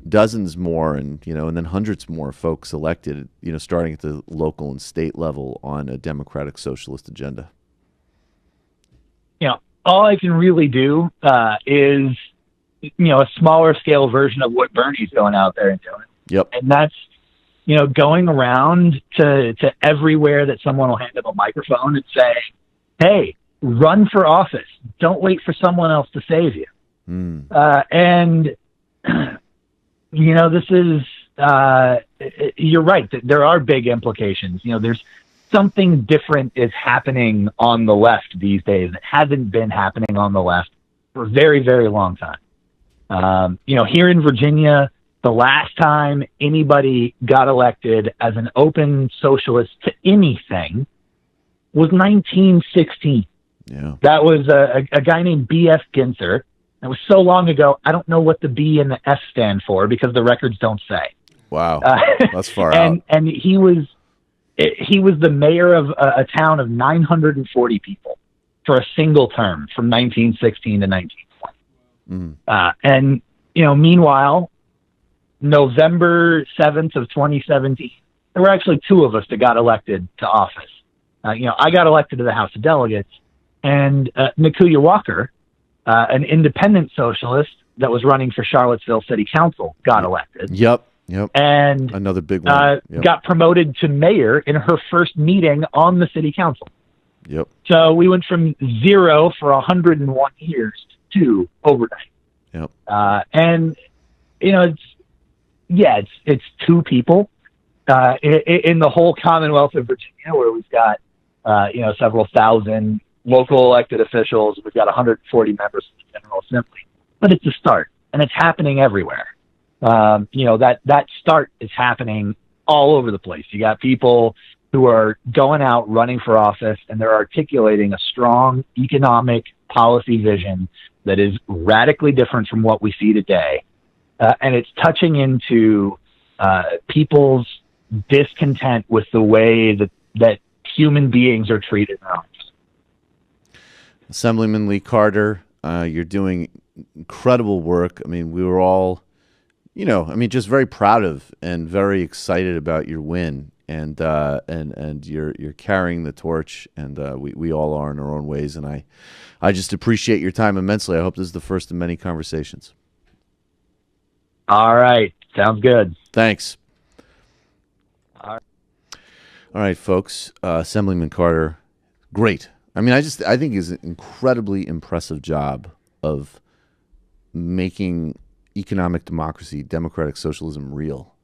dozens more and then hundreds more folks elected, starting at the local and state level on a democratic socialist agenda? All I can really do is, a smaller scale version of what Bernie's going out there and doing. Yep. And that's, going around to everywhere that someone will hand him a microphone and say, hey, run for office. Don't wait for someone else to save you. And, this is, you're right. There are big implications. There's something different is happening on the left these days. It hasn't been happening on the left for a very, very long time. Here in Virginia, the last time anybody got elected as an open socialist to anything was 1916. Yeah. That was a guy named B.F. Ginter. It was so long ago, I don't know what the B and the S stand for because the records don't say. Wow, that's far out. And he was the mayor of a town of 940 people for a single term from 1916 to 1920. And, meanwhile, November 7th of 2017, there were actually two of us that got elected to office. I got elected to the House of Delegates, and Nakuya Walker, an independent socialist that was running for Charlottesville City Council, got elected. Yep. And another big one. Got promoted to mayor in her first meeting on the city council. Yep. So we went from 0 for 101 years to overnight. Yep. And it's two people in the whole Commonwealth of Virginia, where we've got several thousand local elected officials. We've got 140 members of the General Assembly, but it's a start, and it's happening everywhere. That start is happening all over the place. You got people who are going out running for office, and they're articulating a strong economic policy vision that is radically different from what we see today. And it's touching into people's discontent with the way that human beings are treated now. Assemblyman Lee Carter, you're doing incredible work. I mean, we were all, just very proud of and very excited about your win, and you're carrying the torch, and we all are in our own ways. And I just appreciate your time immensely. I hope this is the first of many conversations. All right, sounds good. Thanks. All right, folks. Assemblyman Carter, great. I mean, I think he's an incredibly impressive job of making economic democracy, democratic socialism real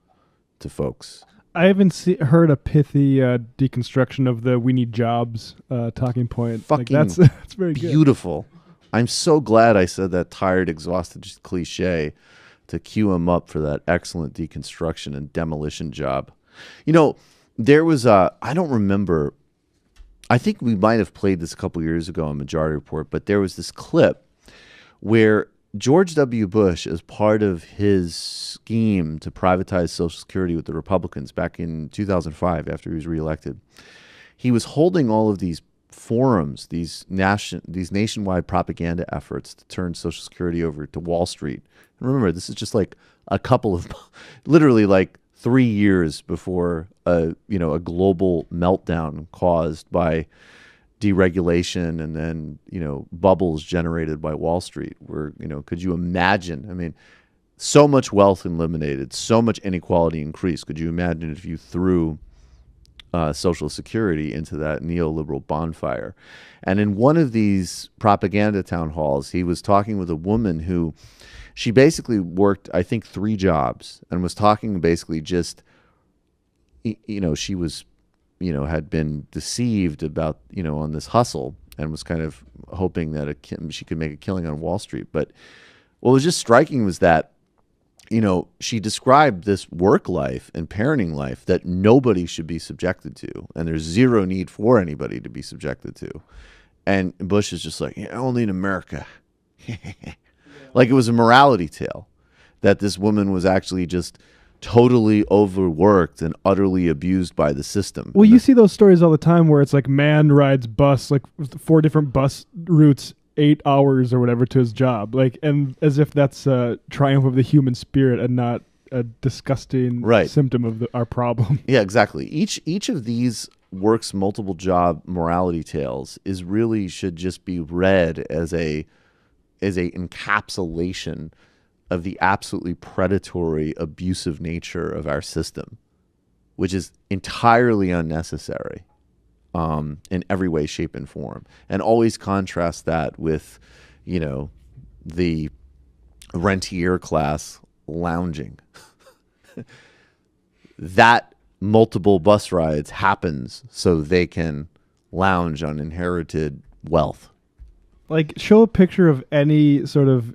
to folks. I haven't heard a pithy deconstruction of the "we need jobs" talking point. Fucking that's very good. Beautiful. I'm so glad I said that tired, exhausted cliche to cue him up for that excellent deconstruction and demolition job. There was I don't remember. I think we might have played this a couple years ago on Majority Report, but there was this clip where George W. Bush, as part of his scheme to privatize Social Security with the Republicans back in 2005 after he was reelected, he was holding all of these forums, these nationwide propaganda efforts to turn Social Security over to Wall Street. And remember, this is just like a couple of, literally like 3 years before a global meltdown caused by deregulation and then, bubbles generated by Wall Street where, could you imagine? I mean, so much wealth eliminated, so much inequality increased. Could you imagine if you threw Social Security into that neoliberal bonfire? And in one of these propaganda town halls, he was talking with a woman who, she basically worked, I think, 3 jobs and was talking basically just, she was, had been deceived about, on this hustle and was kind of hoping that she could make a killing on Wall Street. But what was just striking was that she described this work life and parenting life that nobody should be subjected to, and there's zero need for anybody to be subjected to. And Bush is just like, only in America. Like it was a morality tale that this woman was actually just totally overworked and utterly abused by the system. Well, you see those stories all the time where it's like man rides bus, like 4 different bus routes, 8 hours or whatever to his job, like, and as if that's a triumph of the human spirit and not a disgusting symptom of our problem. Yeah, exactly. Each of these works multiple job morality tales should just be read as a encapsulation of the absolutely predatory, abusive nature of our system, which is entirely unnecessary in every way, shape, and form. And always contrast that with, the rentier class lounging. That multiple bus rides happens so they can lounge on inherited wealth. Like, show a picture of any sort of,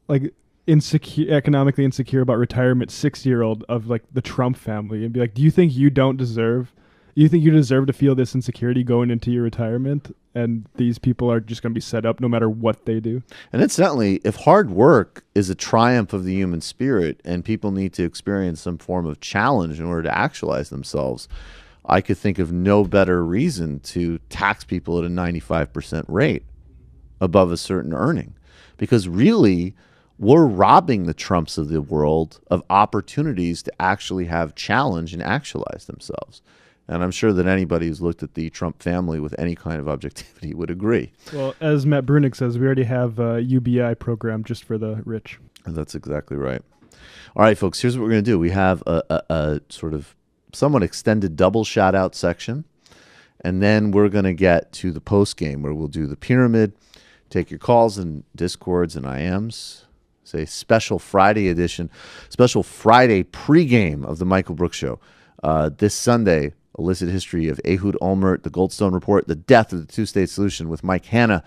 like, economically insecure about retirement 6-year-old of like the Trump family and be like, do you think you deserve to feel this insecurity going into your retirement, and these people are just going to be set up no matter what they do? And incidentally, if hard work is a triumph of the human spirit and people need to experience some form of challenge in order to actualize themselves, I could think of no better reason to tax people at a 95% rate above a certain earning, because really we're robbing the Trumps of the world of opportunities to actually have challenge and actualize themselves. And I'm sure that anybody who's looked at the Trump family with any kind of objectivity would agree. Well, as Matt Brunig says, we already have a UBI program just for the rich. And that's exactly right. All right, folks, here's what we're going to do. We have a sort of somewhat extended double shout-out section, and then we're going to get to the post-game where we'll do the pyramid, take your calls and discords and IMs. It's a special Friday edition, special Friday pregame of the Michael Brooks Show. This Sunday, illicit history of Ehud Olmert, the Goldstone Report, the death of the two-state solution with Mike Hanna.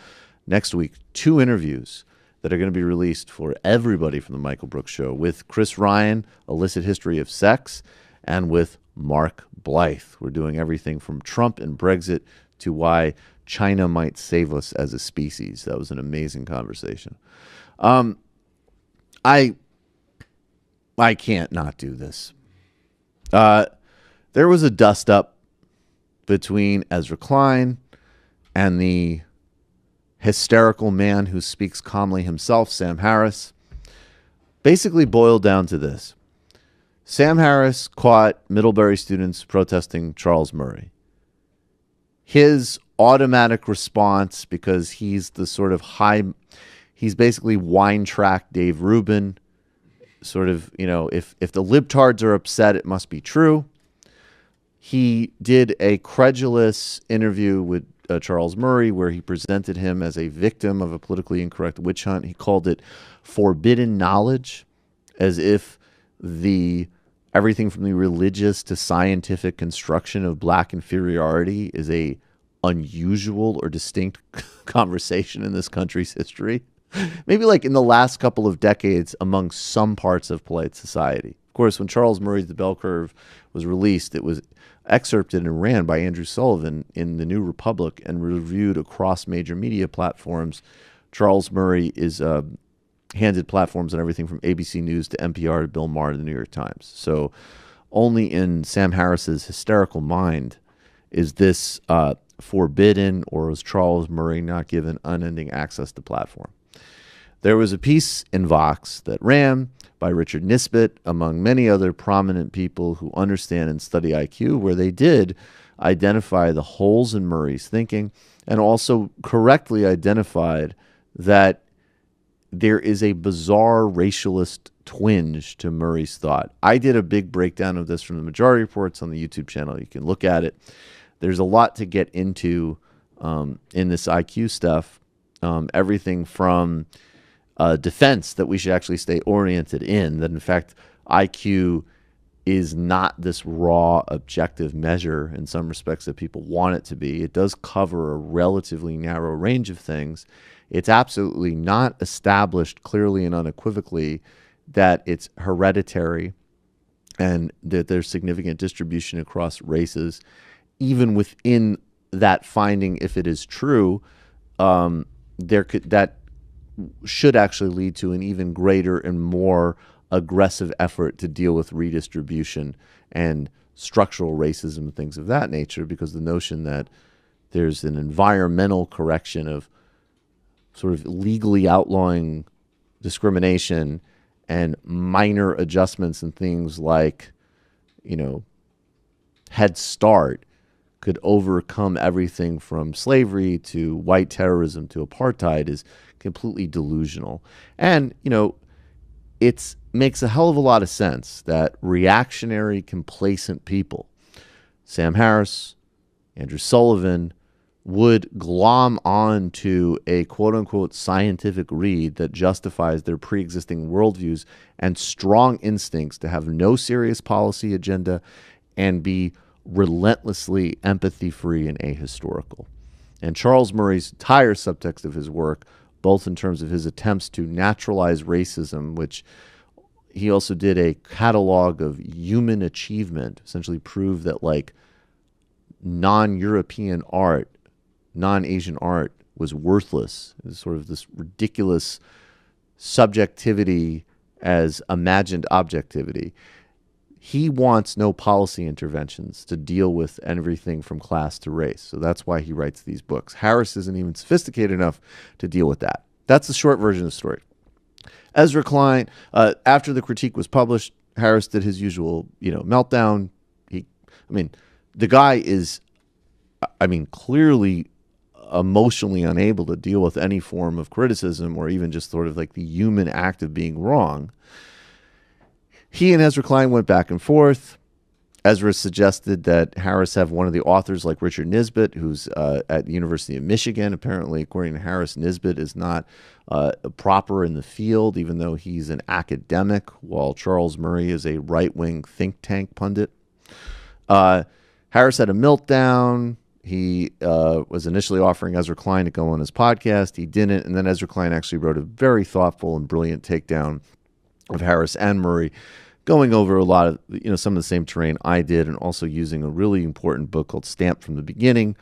Next week, 2 interviews that are going to be released for everybody from the Michael Brooks Show with Chris Ryan, illicit history of sex, and with Mark Blythe. We're doing everything from Trump and Brexit to why China might save us as a species. That was an amazing conversation. I can't not do this. There was a dust-up between Ezra Klein and the hysterical man who speaks calmly himself, Sam Harris. Basically boiled down to this. Sam Harris caught Middlebury students protesting Charles Murray. His automatic response, because he's the sort of he's basically wine track Dave Rubin, sort of, if the libtards are upset, it must be true. He did a credulous interview with Charles Murray where he presented him as a victim of a politically incorrect witch hunt. He called it forbidden knowledge, as if everything from the religious to scientific construction of black inferiority is a unusual or distinct conversation in this country's history. Maybe like in the last couple of decades among some parts of polite society. Of course, when Charles Murray's The Bell Curve was released, it was excerpted and ran by Andrew Sullivan in The New Republic and reviewed across major media platforms. Charles Murray is handed platforms on everything from ABC News to NPR to Bill Maher to the New York Times. So only in Sam Harris's hysterical mind is this forbidden, or was Charles Murray not given unending access to platform. There was a piece in Vox that ran by Richard Nisbet, among many other prominent people who understand and study IQ, where they did identify the holes in Murray's thinking and also correctly identified that there is a bizarre racialist twinge to Murray's thought. I did a big breakdown of this from the Majority Reports on the YouTube channel. You can look at it. There's a lot to get into in this IQ stuff. Everything from defense that we should actually stay oriented in, that in fact IQ is not this raw objective measure in some respects that people want it to be. It does cover a relatively narrow range of things. It's absolutely not established clearly and unequivocally that it's hereditary and that there's significant distribution across races, even within that finding, if it is true, that should actually lead to an even greater and more aggressive effort to deal with redistribution and structural racism and things of that nature, because the notion that there's an environmental correction of sort of legally outlawing discrimination and minor adjustments and things like, Head Start could overcome everything from slavery to white terrorism to apartheid is completely delusional. And, it makes a hell of a lot of sense that reactionary, complacent people, Sam Harris, Andrew Sullivan, would glom on to a quote-unquote scientific read that justifies their pre-existing worldviews and strong instincts to have no serious policy agenda and be relentlessly empathy-free and ahistorical. And Charles Murray's entire subtext of his work, both in terms of his attempts to naturalize racism, which he also did a catalog of human achievement, essentially proved that like non-European art, non-Asian art was worthless. It was sort of this ridiculous subjectivity as imagined objectivity. He wants no policy interventions to deal with everything from class to race. So that's why he writes these books. Harris isn't even sophisticated enough to deal with that. That's the short version of the story. Ezra Klein, after the critique was published, Harris did his usual, meltdown. The guy is, clearly emotionally unable to deal with any form of criticism or even just sort of like the human act of being wrong. He and Ezra Klein went back and forth. Ezra suggested that Harris have one of the authors like Richard Nisbett, who's at the University of Michigan. Apparently, according to Harris, Nisbett is not proper in the field, even though he's an academic, while Charles Murray is a right-wing think tank pundit. Harris had a meltdown. He was initially offering Ezra Klein to go on his podcast. He didn't, and then Ezra Klein actually wrote a very thoughtful and brilliant takedown of Harris and Murray, going over a lot of, some of the same terrain I did, and also using a really important book called Stamped from the Beginning.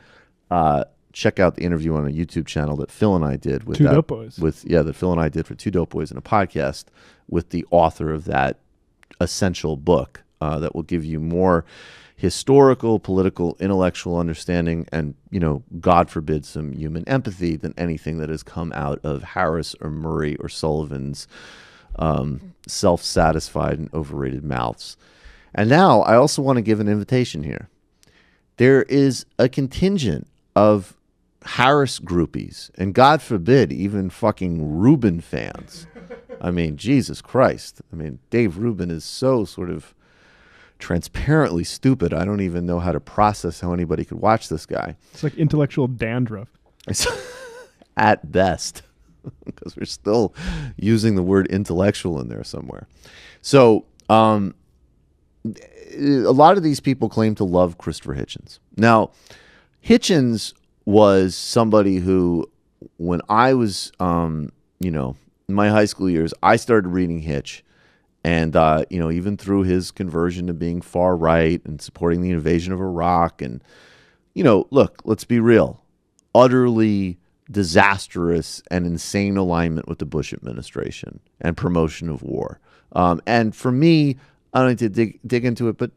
Check out the interview on a YouTube channel that Phil and I did with Two Dope Boys. That Phil and I did for Two Dope Boys in a podcast with the author of that essential book that will give you more historical, political, intellectual understanding and, God forbid, some human empathy than anything that has come out of Harris or Murray or Sullivan's self-satisfied and overrated mouths. And now I also want to give an invitation here. There is a contingent of Harris groupies, and God forbid, even fucking Rubin fans. Jesus Christ. Dave Rubin is so sort of transparently stupid. I don't even know how to process how anybody could watch this guy. It's like intellectual dandruff. At best. Because we're still using the word intellectual in there somewhere. So a lot of these people claim to love Christopher Hitchens. Now, Hitchens was somebody who, when I was, in my high school years, I started reading Hitch. And, even through his conversion to being far right and supporting the invasion of Iraq. And, look, let's be real. Utterly disastrous and insane alignment with the Bush administration and promotion of war. And for me, I don't need to dig into it, but,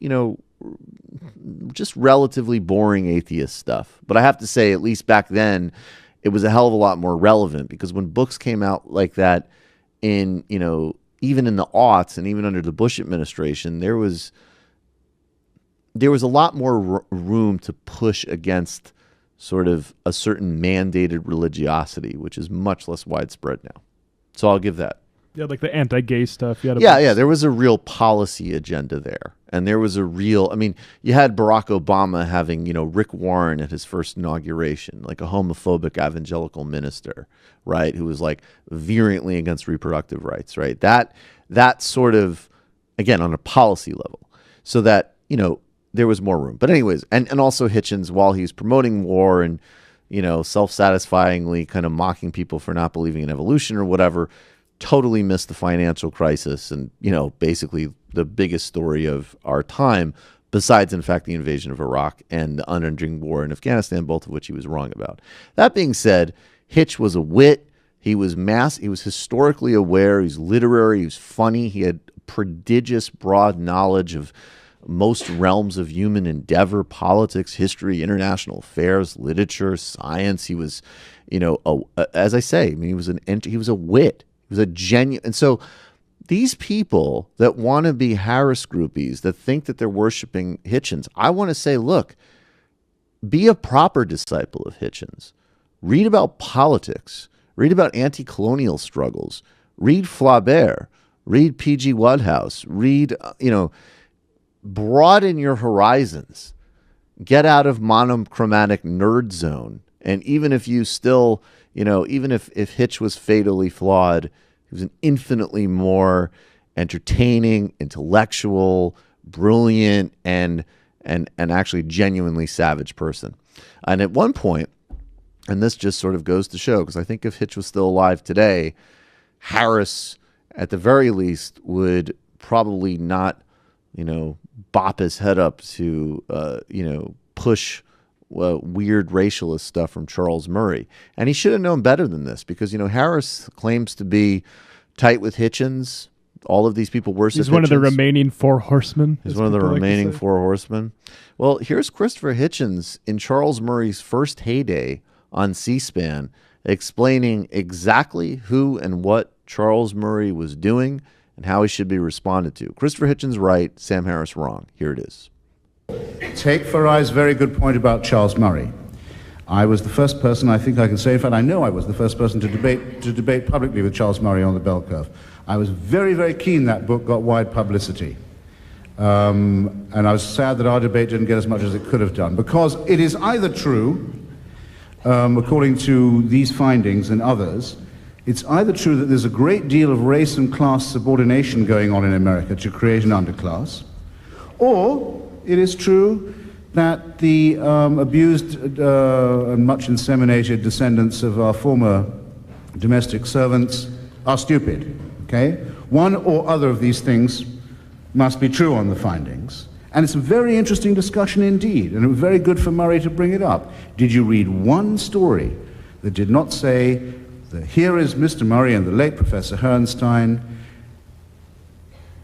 just relatively boring atheist stuff. But I have to say, at least back then, it was a hell of a lot more relevant, because when books came out like that in, even in the aughts and even under the Bush administration, there was a lot more room to push against sort of a certain mandated religiosity, which is much less widespread now. So I'll give that. Yeah, like the anti-gay stuff. Yeah, there was a real policy agenda there. And there was a real, you had Barack Obama having, Rick Warren at his first inauguration, like a homophobic evangelical minister, right, who was like virulently against reproductive rights, right? That sort of, again, on a policy level, so that, there was more room. But anyways, and also Hitchens, while he's promoting war and, self-satisfyingly kind of mocking people for not believing in evolution or whatever, totally missed the financial crisis and, basically the biggest story of our time, besides, in fact, the invasion of Iraq and the unending war in Afghanistan, both of which he was wrong about. That being said, Hitch was a wit. He was historically aware. He was literary. He was funny. He had prodigious broad knowledge of most realms of human endeavor: politics, history, international affairs, literature, science. He was, as I say, he was a wit. He was a genuine. And so these people that want to be Harris groupies, that think that they're worshiping Hitchens, I want to say, look, be a proper disciple of Hitchens. Read about politics. Read about anti-colonial struggles. Read Flaubert. Read P.G. Wodehouse. Read, broaden your horizons. Get out of monochromatic nerd zone. And even if you still, even if Hitch was fatally flawed, he was an infinitely more entertaining, intellectual, brilliant, and actually genuinely savage person. And at one point, and this just sort of goes to show, because I think if Hitch was still alive today, Harris, at the very least, would probably not, bop his head up to, push weird racialist stuff from Charles Murray. And he should have known better than this, because, Harris claims to be tight with Hitchens. All of these people worship Hitchens. He's one of the remaining four horsemen. He's one of the remaining four horsemen. Well, here's Christopher Hitchens in Charles Murray's first heyday on C-SPAN, explaining exactly who and what Charles Murray was doing and how he should be responded to. Christopher Hitchens right, Sam Harris wrong. Here it is. Take Farai's very good point about Charles Murray. I was the first person, I think I can say, in fact I know I was the first person to debate publicly with Charles Murray on the bell curve. I was very, very keen that book got wide publicity. And I was sad that our debate didn't get as much as it could have done, because it is either true, according to these findings and others, it's either true that there's a great deal of race and class subordination going on in America to create an underclass, or it is true that the abused and much inseminated descendants of our former domestic servants are stupid, okay? One or other of these things must be true on the findings. And it's a very interesting discussion indeed, and it was very good for Murray to bring it up. Did you read one story that did not say that here is Mr. Murray and the late Professor Herrnstein,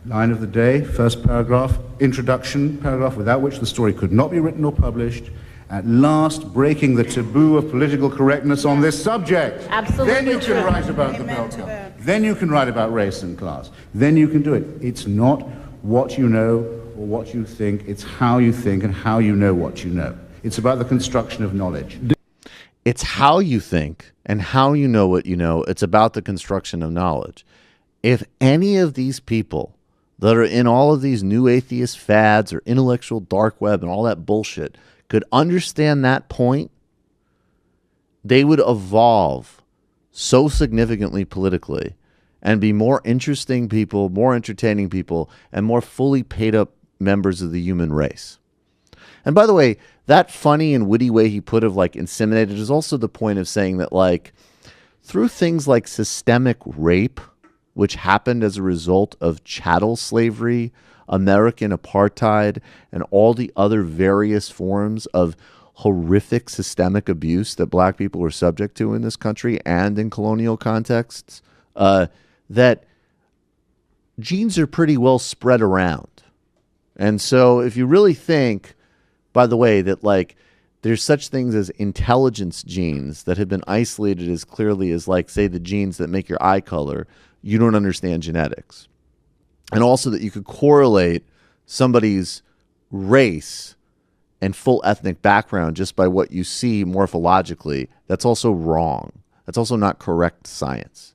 line of the day, first paragraph, introduction paragraph, without which the story could not be written or published, at last breaking the taboo of political correctness on this subject. Absolutely. Then you can write about the bell curve. Then you can write about race and class. Then you can do it. It's not what you know or what you think, it's how you think and how you know what you know. It's about the construction of knowledge. It's how you think and how you know what you know. It's about the construction of knowledge. If any of these people that are in all of these new atheist fads or intellectual dark web and all that bullshit could understand that point, they would evolve so significantly politically and be more interesting people, more entertaining people, and more fully paid up members of the human race. And by the way, that funny and witty way he put of like inseminated is also the point of saying that like through things like systemic rape, which happened as a result of chattel slavery, American apartheid, and all the other various forms of horrific systemic abuse that black people were subject to in this country and in colonial contexts, that genes are pretty well spread around. And so if you really think, by the way, that like there's such things as intelligence genes that have been isolated as clearly as like, say, the genes that make your eye color, you don't understand genetics. And also that you could correlate somebody's race and full ethnic background just by what you see morphologically, that's also wrong. That's also not correct science.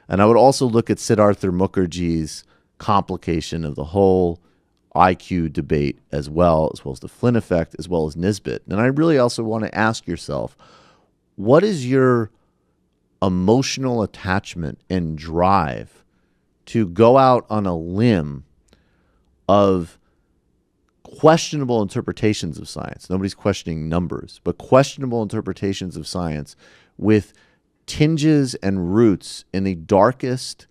And I would also look at Siddhartha Mukherjee's complication of the whole IQ debate as well as the Flynn effect, as well as Nisbet. And I really also want to ask yourself, what is your emotional attachment and drive to go out on a limb of questionable interpretations of science? Nobody's questioning numbers, but questionable interpretations of science with tinges and roots in the darkest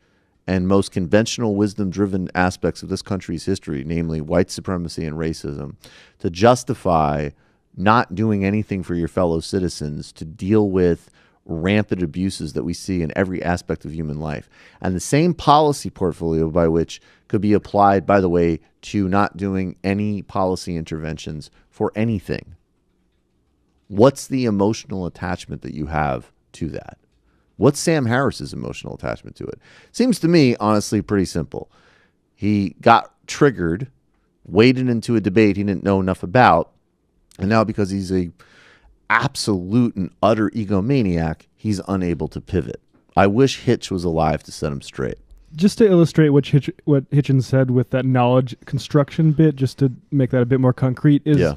and most conventional wisdom-driven aspects of this country's history, namely white supremacy and racism, to justify not doing anything for your fellow citizens to deal with rampant abuses that we see in every aspect of human life. And the same policy portfolio by which could be applied, by the way, to not doing any policy interventions for anything. What's the emotional attachment that you have to that? What's Sam Harris's emotional attachment to it? Seems to me, honestly, pretty simple. He got triggered, waded into a debate he didn't know enough about, and now because he's a absolute and utter egomaniac, he's unable to pivot. I wish Hitch was alive to set him straight. Just to illustrate what Hitchens said with that knowledge construction bit, just to make that a bit more concrete, is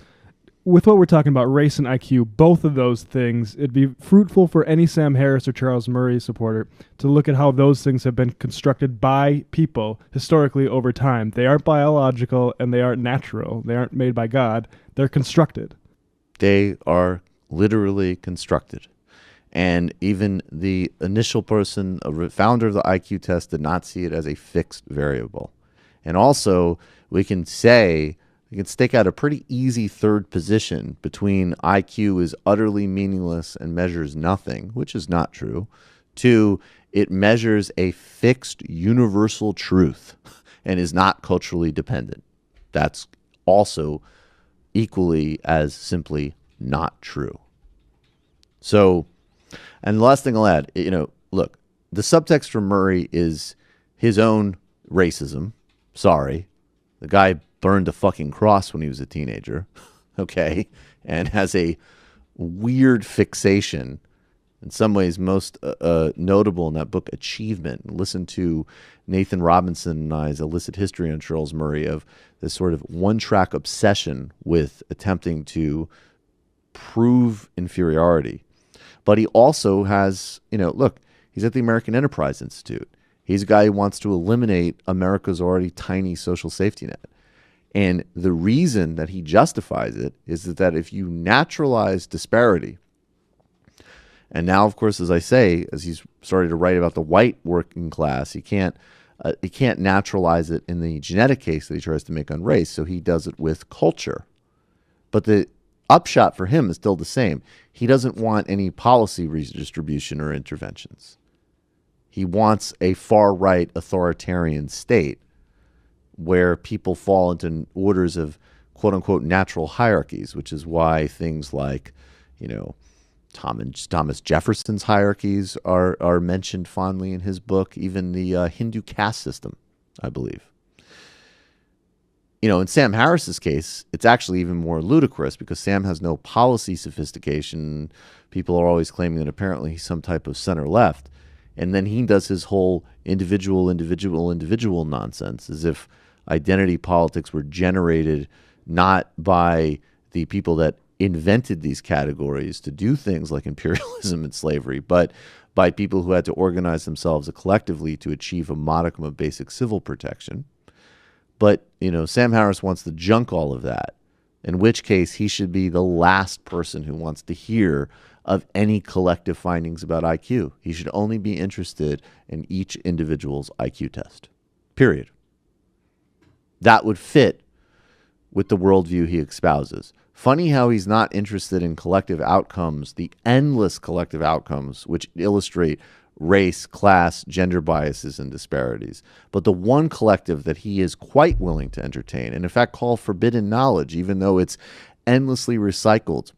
with what we're talking about, race and IQ, both of those things, it'd be fruitful for any Sam Harris or Charles Murray supporter to look at how those things have been constructed by people historically over time. They aren't biological and they aren't natural. They aren't made by God. They're constructed. They are literally constructed. And even the initial person, a founder of the IQ test, did not see it as a fixed variable. And also, we can stake out a pretty easy third position between IQ is utterly meaningless and measures nothing, which is not true, to it measures a fixed universal truth and is not culturally dependent. That's also equally as simply not true. So, and the last thing I'll add, look, the subtext from Murray is his own racism. Sorry. The guy burned a fucking cross when he was a teenager, okay, and has a weird fixation, in some ways most notable in that book, Achievement. Listen to Nathan Robinson and I's Illicit History on Charles Murray, of this sort of one-track obsession with attempting to prove inferiority. But he also has, look, he's at the American Enterprise Institute. He's a guy who wants to eliminate America's already tiny social safety net. And the reason that he justifies it is that if you naturalize disparity, and now, of course, as I say, as he's started to write about the white working class, he can't naturalize it in the genetic case that he tries to make on race, so he does it with culture. But the upshot for him is still the same. He doesn't want any policy redistribution or interventions. He wants a far-right authoritarian state where people fall into orders of quote-unquote natural hierarchies, which is why things like, Thomas Jefferson's hierarchies are mentioned fondly in his book, even the Hindu caste system, I believe. In Sam Harris's case, it's actually even more ludicrous because Sam has no policy sophistication. People are always claiming that apparently he's some type of center-left. And then he does his whole individual nonsense as if identity politics were generated not by the people that invented these categories to do things like imperialism and slavery, but by people who had to organize themselves collectively to achieve a modicum of basic civil protection. But, Sam Harris wants to junk all of that, in which case he should be the last person who wants to hear of any collective findings about IQ. He should only be interested in each individual's IQ test, period. That would fit with the worldview he espouses. Funny how he's not interested in collective outcomes, the endless collective outcomes which illustrate race, class, gender biases, and disparities. But the one collective that he is quite willing to entertain, and in fact call forbidden knowledge, even though it's endlessly recycled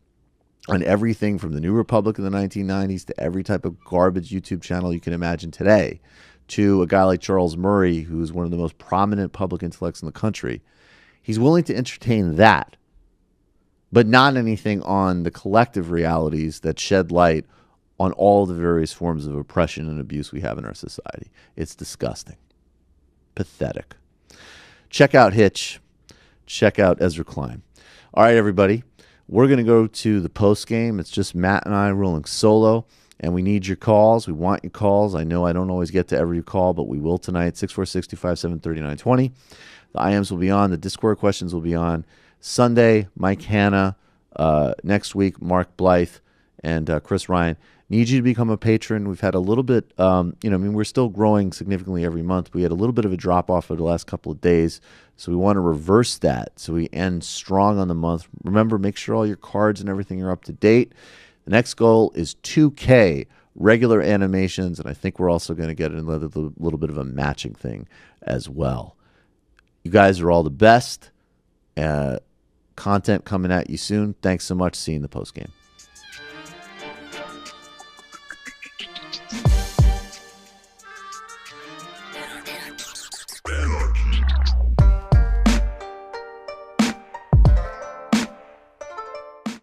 on everything from the New Republic in the 1990s to every type of garbage YouTube channel you can imagine today, to a guy like Charles Murray, who's one of the most prominent public intellects in the country. He's willing to entertain that, but not anything on the collective realities that shed light on all the various forms of oppression and abuse we have in our society. It's disgusting. Pathetic. Check out Hitch. Check out Ezra Klein. All right, everybody. We're going to go to the post game. It's just Matt and I rolling solo, and we need your calls. We want your calls. I know I don't always get to every call, but we will tonight. 646-257-3920. The IMs will be on. The Discord questions will be on Sunday. Mike Hanna. Next week, Mark Blythe and Chris Ryan. Need you to become a patron. We've had a little bit, we're still growing significantly every month. We had a little bit of a drop off over the last couple of days. So we want to reverse that. So we end strong on the month. Remember, make sure all your cards and everything are up to date. The next goal is 2K regular animations. And I think we're also going to get another little bit of a matching thing as well. You guys are all the best. Content coming at you soon. Thanks so much. See you in the postgame.